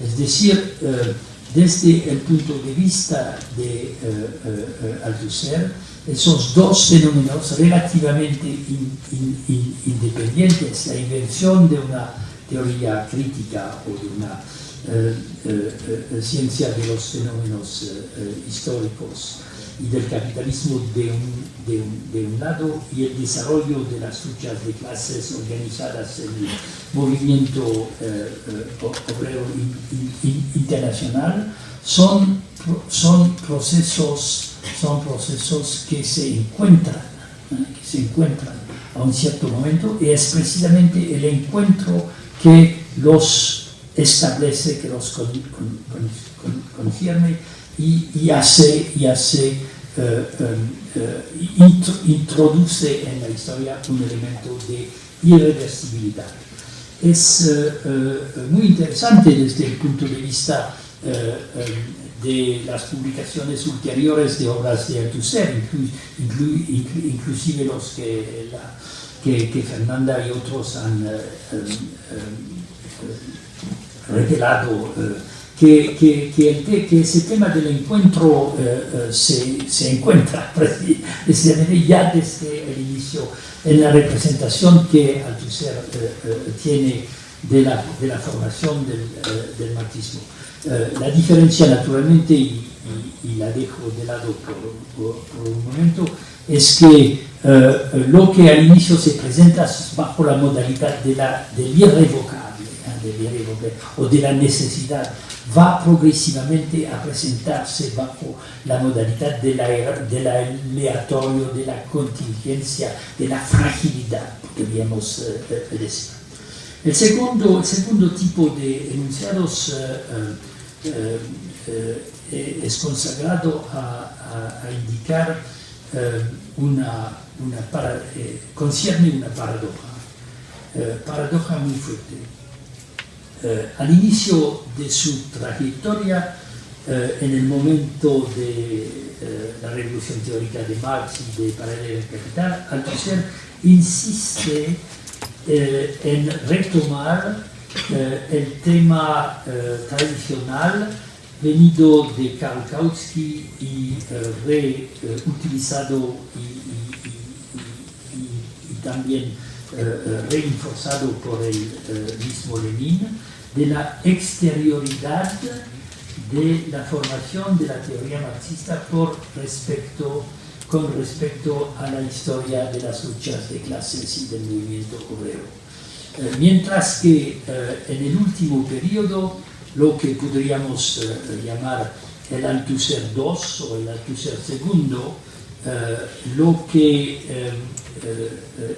Es decir, desde el punto de vista de Althusser, esos dos fenómenos relativamente independientes, la invención de una teoría crítica o de una ciencia de los fenómenos históricos y del capitalismo de un lado, y el desarrollo de las luchas de clases organizadas en el movimiento obrero internacional, son procesos que se encuentran a un cierto momento, y es precisamente el encuentro que los establece, que los confirme y introduce en la historia un elemento de irreversibilidad. Es muy interesante desde el punto de vista de las publicaciones ulteriores de obras de Althusser, inclusive los que Fernanda y otros han revelado, que ese tema del encuentro se encuentra precisamente ya desde el inicio en la representación que Althusser tiene de la formación del marxismo. La diferencia, naturalmente, y la dejo de lado por un momento, es que lo que al inicio se presenta bajo la modalidad del irrevocable, o de la necesidad, va progresivamente a presentarse bajo la modalidad del aleatorio, de la contingencia, de la fragilidad, podríamos decir. El segundo tipo de enunciados es consagrado a indicar concierne una paradoja muy fuerte. Al inicio de su trayectoria, en el momento de la revolución teórica de Marx y de Paralelo al Capital, Althusser insiste en retomar el tema tradicional venido de Karl Kautsky y reutilizado y también reforzado por el mismo Lenin, de la exterioridad de la formación de la teoría marxista con respecto a la historia de las luchas de clases y del movimiento obrero. Mientras que en el último periodo, lo que podríamos llamar el Althusser II o el Althusser II, lo que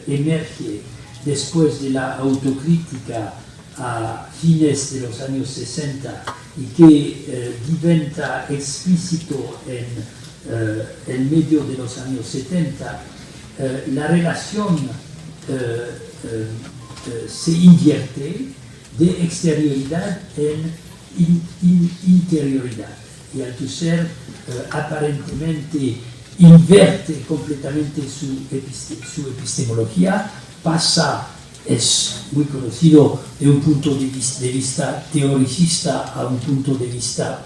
emerge después de la autocrítica a fines de los años 60 y que diventa explícito en medio de los años 70, la relación se invierte de exterioridad en interioridad, y Althusser aparentemente inverte completamente su epistemología, pasa, es muy conocido, de un punto de vista teoricista a un punto de vista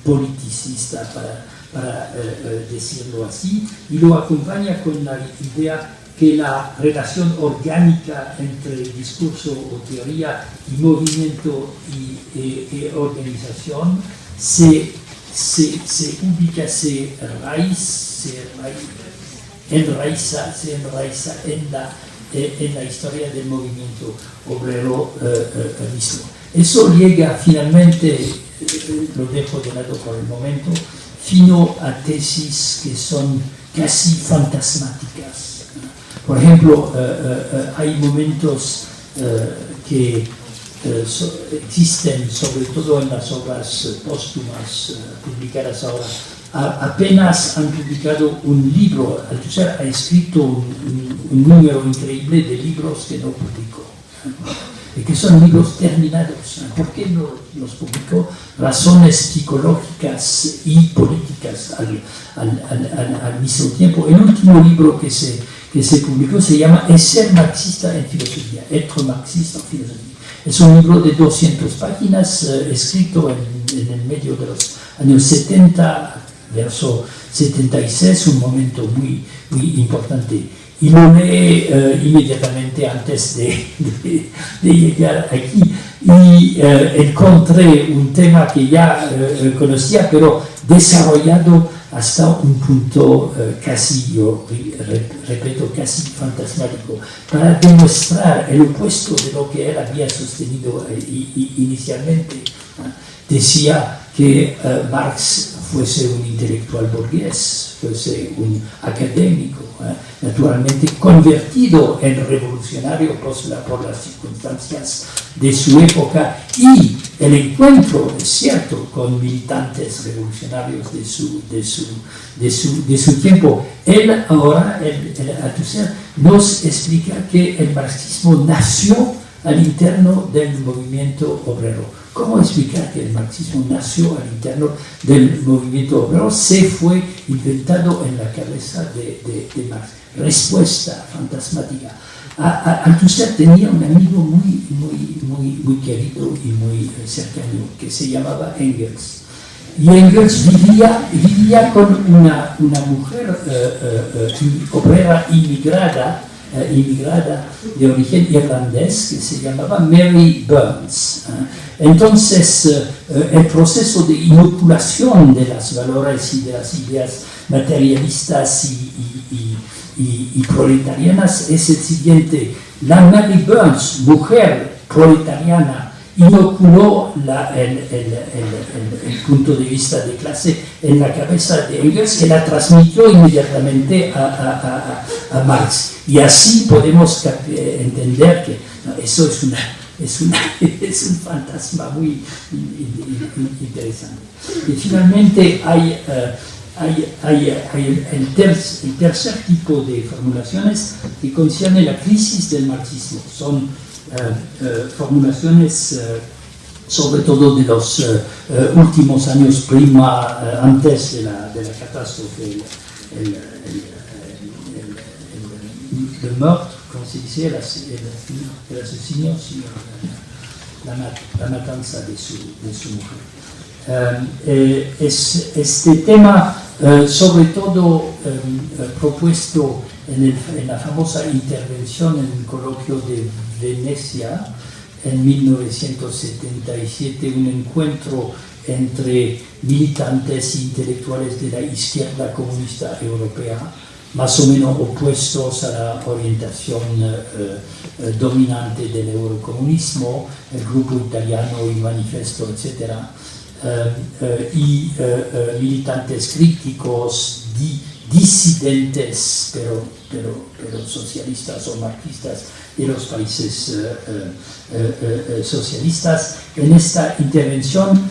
politicista, para decirlo así, y lo acompaña con la idea que la relación orgánica entre discurso o teoría y movimiento y organización se ubica, se enraiza en la historia del movimiento obrero mismo. Eso llega finalmente, lo dejo de lado por el momento, fino a tesis que son casi fantasmáticas. Por ejemplo, hay momentos que existen, sobre todo en las obras póstumas publicadas ahora. Apenas han publicado un libro. Althusser ha escrito un número increíble de libros que no publicó, y que son libros terminados. ¿Por qué no los publicó? Razones psicológicas y políticas al mismo tiempo. El último libro que se publicó se llama Es ser marxista en filosofía, être marxista en filosofía. Es un libro de 200 páginas, escrito en el medio de los años 70, verso 76, un momento muy, muy importante. Y lo lee inmediatamente antes de llegar aquí. Y encontré un tema que ya conocía, pero desarrollado hasta un punto casi, yo repito, casi fantasmático, para demostrar el opuesto de lo que él había sostenido inicialmente. Decía que Marx fuese un intelectual burgués, fuese un académico, naturalmente convertido en revolucionario por las circunstancias de su época y el encuentro, es cierto, con militantes revolucionarios de su tiempo. Él ahora, Althusser, nos explica que el marxismo nació al interno del movimiento obrero. ¿Cómo explicar que el marxismo nació al interno del movimiento obrero? Se fue inventado en la cabeza de Marx. Respuesta fantasmática. Althusser tenía un amigo muy querido y muy cercano que se llamaba Engels. Y Engels vivía con una mujer obrera inmigrada de origen irlandés que se llamaba Mary Burns. Entonces, el proceso de inoculación de los valores y de las ideas materialistas y proletarianas es el siguiente. La Mary Burns, mujer proletariana, inoculó el punto de vista de clase en la cabeza de Engels, que la transmitió inmediatamente a Marx. Y así podemos entender que eso es un fantasma muy interesante. Y finalmente hay el tercer tipo de formulaciones que concierne la crisis del marxismo. Son formulaciones sobre todo de los últimos años antes de la catástrofe, el meurtre, como se dice, el asesinio, la matanza de su mujer. Este tema, sobre todo propuesto en la famosa intervención en el coloquio de Venecia en 1977, un encuentro entre militantes intelectuales de la izquierda comunista europea, más o menos opuestos a la orientación dominante del eurocomunismo, el grupo italiano, el manifesto, etc. Y militantes críticos, disidentes, pero socialistas o marxistas de los países socialistas. En esta intervención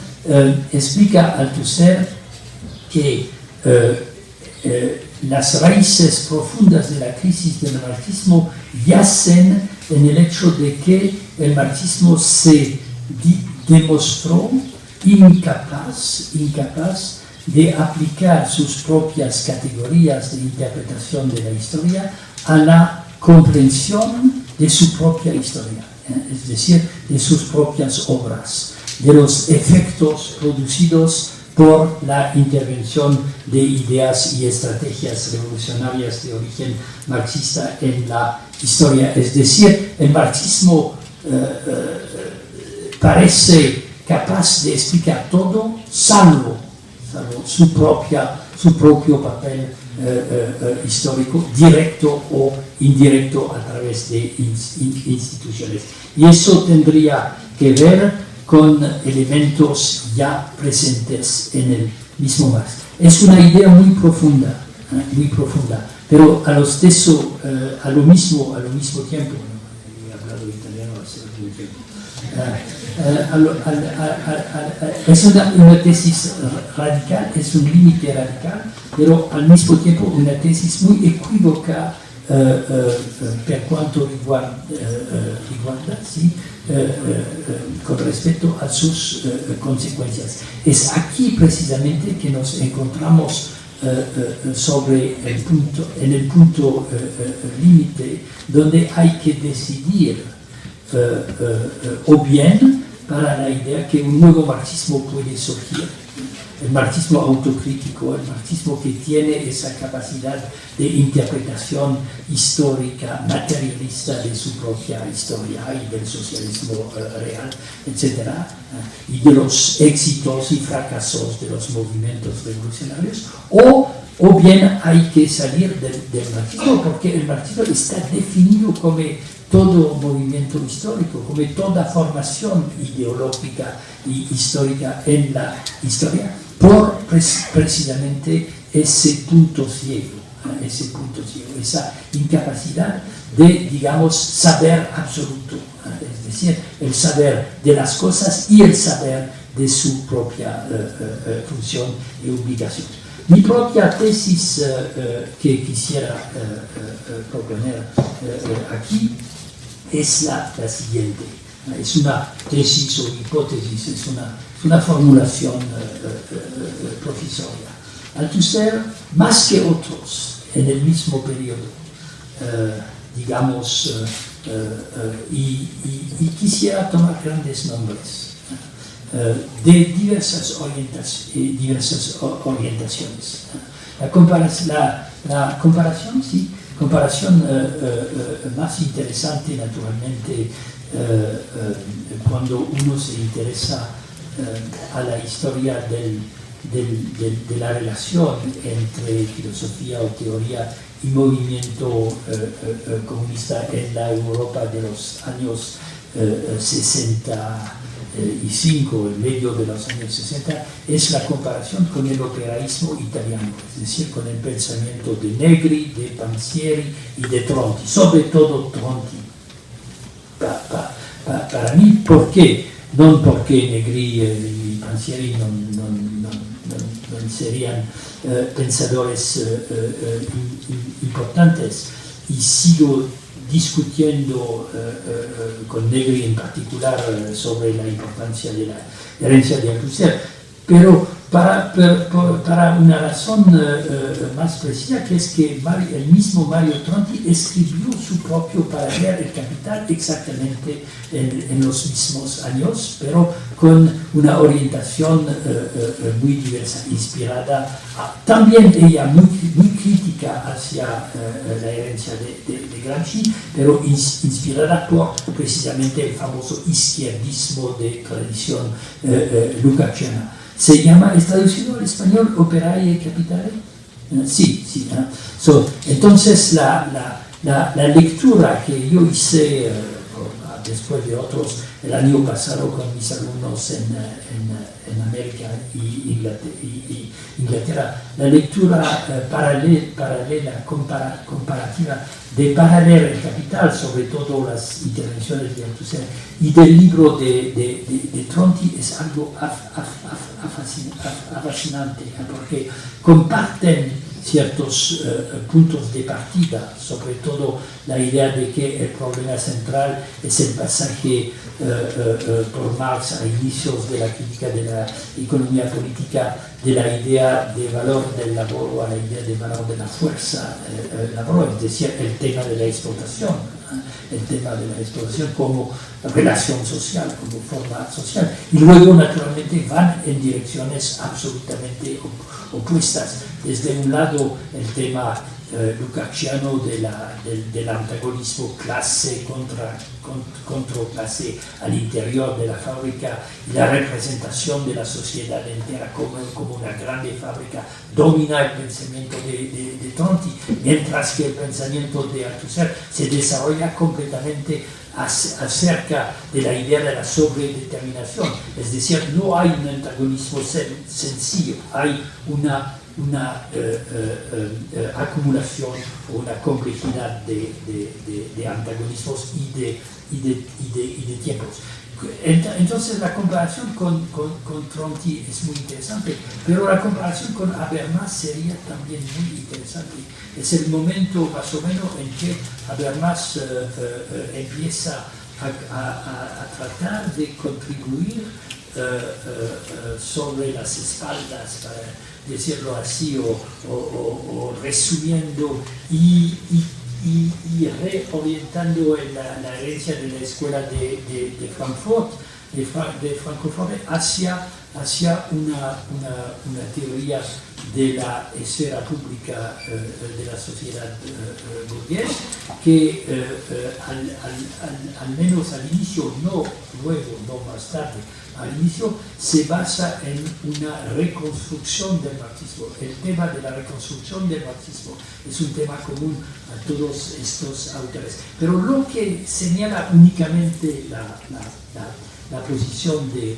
explica Althusser que las raíces profundas de la crisis del marxismo yacen en el hecho de que el marxismo se demostró incapaz de aplicar sus propias categorías de interpretación de la historia a la comprensión de su propia historia, es decir, de sus propias obras, de los efectos producidos por la intervención de ideas y estrategias revolucionarias de origen marxista en la historia. Es decir, el marxismo parece capaz de explicar todo, salvo su propio papel histórico, directo o indirecto a través de instituciones. Y eso tendría que ver con elementos ya presentes en el mismo Marx. Es una idea muy profunda, pero a lo mismo tiempo, ¿no? He hablado italiano hace algún tiempo. Es una tesis radical, es un límite radical, pero al mismo tiempo una tesis muy equívoca per quanto riguarda, ¿sí? Con respecto a sus consecuencias. Es aquí precisamente que nos encontramos en el punto límite donde hay que decidir o bien para la idea que un nuevo marxismo puede surgir. El marxismo autocrítico, el marxismo que tiene esa capacidad de interpretación histórica, materialista de su propia historia y del socialismo real, etc. Y de los éxitos y fracasos de los movimientos revolucionarios, o bien hay que salir del marxismo, porque el marxismo está definido como todo movimiento histórico, como toda formación ideológica y histórica en la historia, por precisamente ese punto ciego, esa incapacidad de, digamos, saber absoluto, es decir, el saber de las cosas y el saber de su propia función y obligación. Mi propia tesis que quisiera proponer aquí es la siguiente. Es una tesis o hipótesis, es una formulación provisoria. Althusser, más que otros en el mismo periodo, digamos, y quisiera tomar grandes nombres de diversas orientaciones. La comparación, sí, comparación más interesante, naturalmente, cuando uno se interesa a la historia de la relación entre filosofía o teoría y movimiento comunista en la Europa de los años 65, en medio de los años 60, es la comparación con el operaísmo italiano, es decir, con el pensamiento de Negri, de Pansieri y de Tronti, sobre todo Tronti. Para mí, ¿por qué? No porque Negri y Pansieri no serían pensadores importantes, y sigo discutiendo con Negri en particular sobre la importancia de la herencia de Althusser, pero para una razón más precisa, que es que el mismo Mario Tronti escribió su propio Para leer el Capital exactamente en los mismos años, pero con una orientación muy diversa, inspirada, también ella muy crítica hacia la herencia de Gramsci, pero inspirada por precisamente el famoso izquierdismo de tradición lukácsiana. ¿Se llama, es traducido al español, Operae y Capitale? Sí. Entonces, la lectura que yo hice después de otros el año pasado con mis alumnos en América y Inglaterra, la lectura paralela, comparativa de Para leer el Capital, sobre todo las intervenciones de Althusser, y del libro de Tronti, es algo fascinante, porque comparten ciertos puntos de partida, sobre todo la idea de que el problema central es el pasaje por Marx a inicios de la crítica de la economía política, de la idea de valor del labor a la idea de valor de la fuerza laboral, es decir, el tema de la explotación, como relación social, como forma social, y luego naturalmente van en direcciones absolutamente opuestas. Desde un lado el tema lukácsiano del antagonismo clase contra clase al interior de la fábrica, y la representación de la sociedad entera como una grande fábrica domina el pensamiento de Tronti, mientras que el pensamiento de Althusser se desarrolla completamente acerca de la idea de la sobredeterminación. Es decir, no hay un antagonismo sencillo, hay una acumulación o una complejidad de antagonismos y de tiempos. Entonces la comparación con Tronti es muy interesante, pero la comparación con Habermas sería también muy interesante. Es el momento más o menos en que Habermas empieza a tratar de contribuir sobre las espaldas, para decirlo así, o resumiendo y reorientando la herencia de la escuela de Frankfurt, de francófono hacia una teoría de la esfera pública de la sociedad burguesa que al menos al inicio, no luego, no más tarde, al inicio se basa en una reconstrucción del marxismo. El tema de la reconstrucción del marxismo es un tema común a todos estos autores. Pero lo que señala únicamente la posición de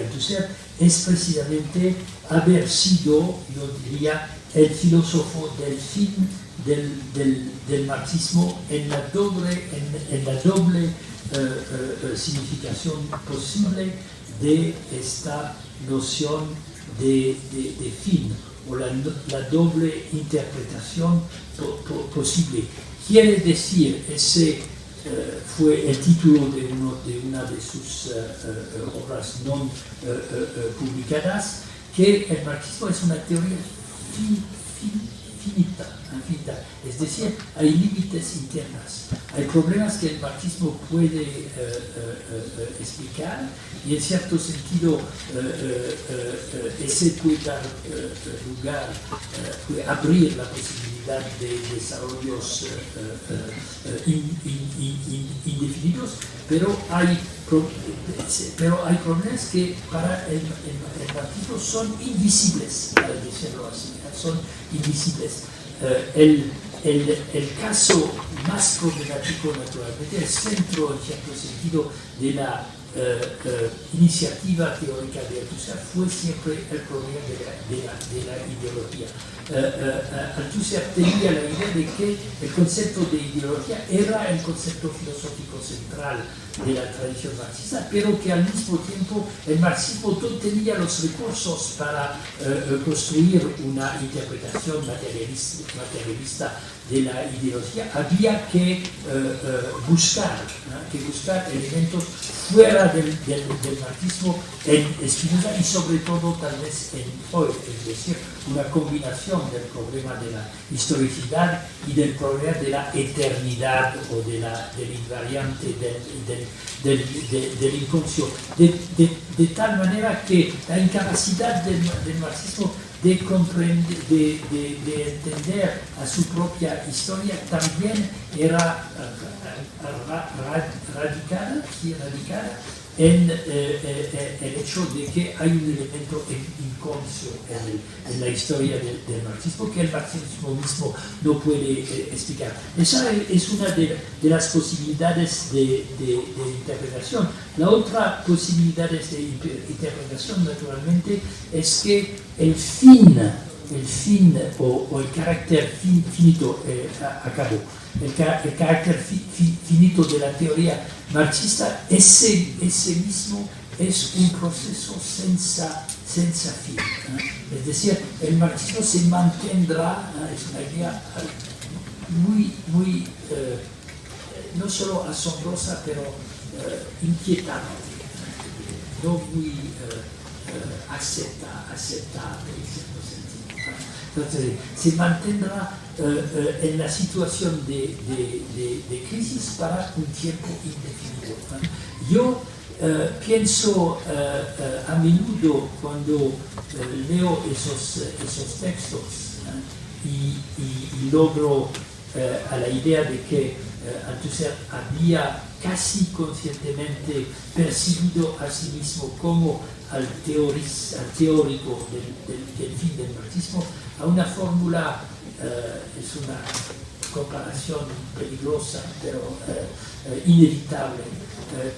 Althusser es precisamente haber sido, yo diría, el filósofo del fin del marxismo en la doble significación posible de esta noción de fin, o la doble interpretación posible. Quiere decir, ese fue el título de una de sus obras no publicadas, que el marxismo es una teoría finita, es decir, hay límites internas, hay problemas que el marxismo puede explicar, y en cierto sentido ese puede dar lugar, puede abrir la posibilidad de desarrollos indefinidos, pero hay problemas que para el marxismo son invisibles, para decirlo así, son invisibles. El caso más problemático, naturalmente, el centro, en cierto sentido, de la iniciativa teórica de Althusser fue siempre el problema de la ideología. Althusser tenía la idea de que el concepto de ideología era el concepto filosófico central de la tradición marxista, pero que al mismo tiempo el marxismo no tenía los recursos para construir una interpretación materialista de la ideología. Había que buscar elementos fuera del marxismo en Spinoza y sobre todo tal vez en Freud, es decir, una combinación del problema de la historicidad y del problema de la eternidad o del invariante, del inconscio, de tal manera que la incapacidad del marxismo de entender a su propia historia también era radicada en el hecho de que hay un elemento inconscio en la historia del marxismo que el marxismo mismo no puede explicar. Esa es una de las posibilidades de interpretación. La otra posibilidad de interpretación, naturalmente, es que el fin o el carácter finito, acabó. El carácter finito de la teoría marxista, ese mismo es un proceso sin fin. Es decir, el marxismo se mantendrá, es una idea muy no solo asombrosa, pero inquietante, no muy aceptable en cierto sentido. Entonces, se mantendrá en la situación de crisis para un tiempo indefinido. Yo pienso a menudo cuando leo esos textos y logro a la idea de que Althusser había casi conscientemente percibido a sí mismo como al teórico del fin del marxismo, a una fórmula, es una comparación peligrosa, pero inevitable,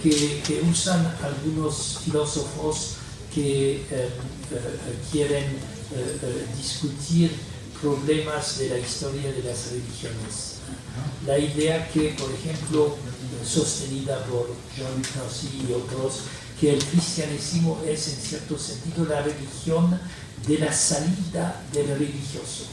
que usan algunos filósofos que quieren discutir problemas de la historia de las religiones. La idea que, por ejemplo, sostenida por Jean-Luc Nancy y otros, que el cristianismo es en cierto sentido la religión de la salida del religioso.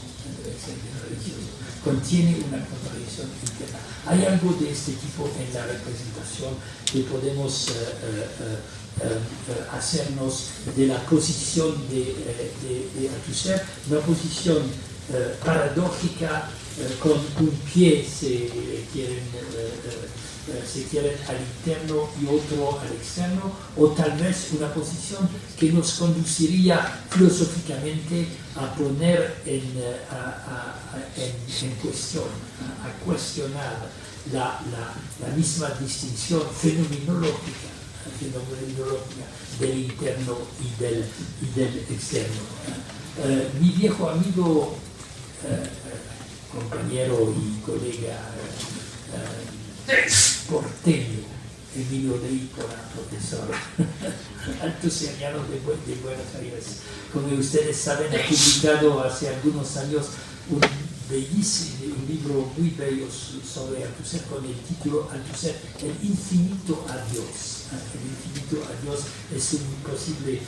Contiene una contradicción interna. Hay algo de este tipo en la representación que podemos hacernos de la posición de Althusser, una posición paradójica con un pie se quieren al interno y otro al externo, o tal vez una posición que nos conduciría filosóficamente a poner en cuestión, a cuestionar la misma distinción fenomenológica del interno y del externo. Mi viejo amigo, compañero y colega porteño, Emilio de Ipona, profesor altoseriano de Buenos Aires, como ustedes saben, ha publicado hace algunos años un libro muy bello sobre Althusser con el título Althusser, El infinito adiós. El infinito adiós es un posible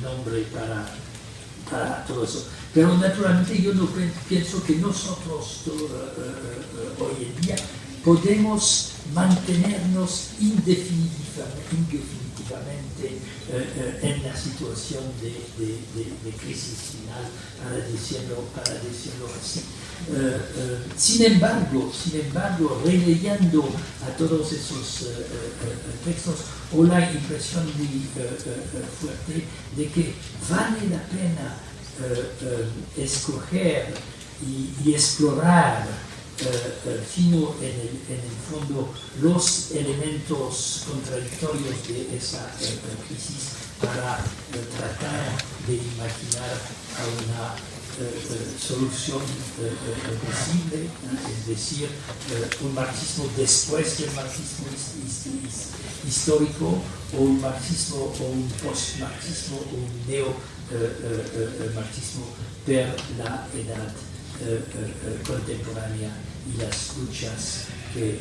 nombre para todo eso. Pero naturalmente yo no pienso que nosotros hoy en día podemos mantenernos indefinitivamente en la situación de crisis final, para decirlo así. Sin embargo, releyendo a todos esos textos, o la impresión muy fuerte de que vale la pena escoger y explorar fino en el fondo los elementos contradictorios de esa crisis para tratar de imaginar a una solución posible, es decir, un marxismo después del marxismo histórico, o un marxismo o un post-marxismo o un neo-marxismo per la edad contemporánea y las luchas que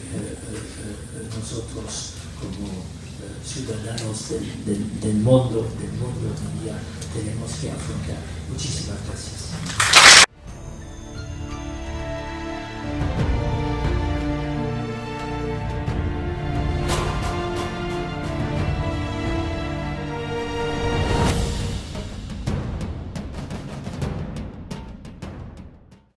nosotros como ciudadanos del mundo hoy día tenemos que afrontar. Muchísimas gracias.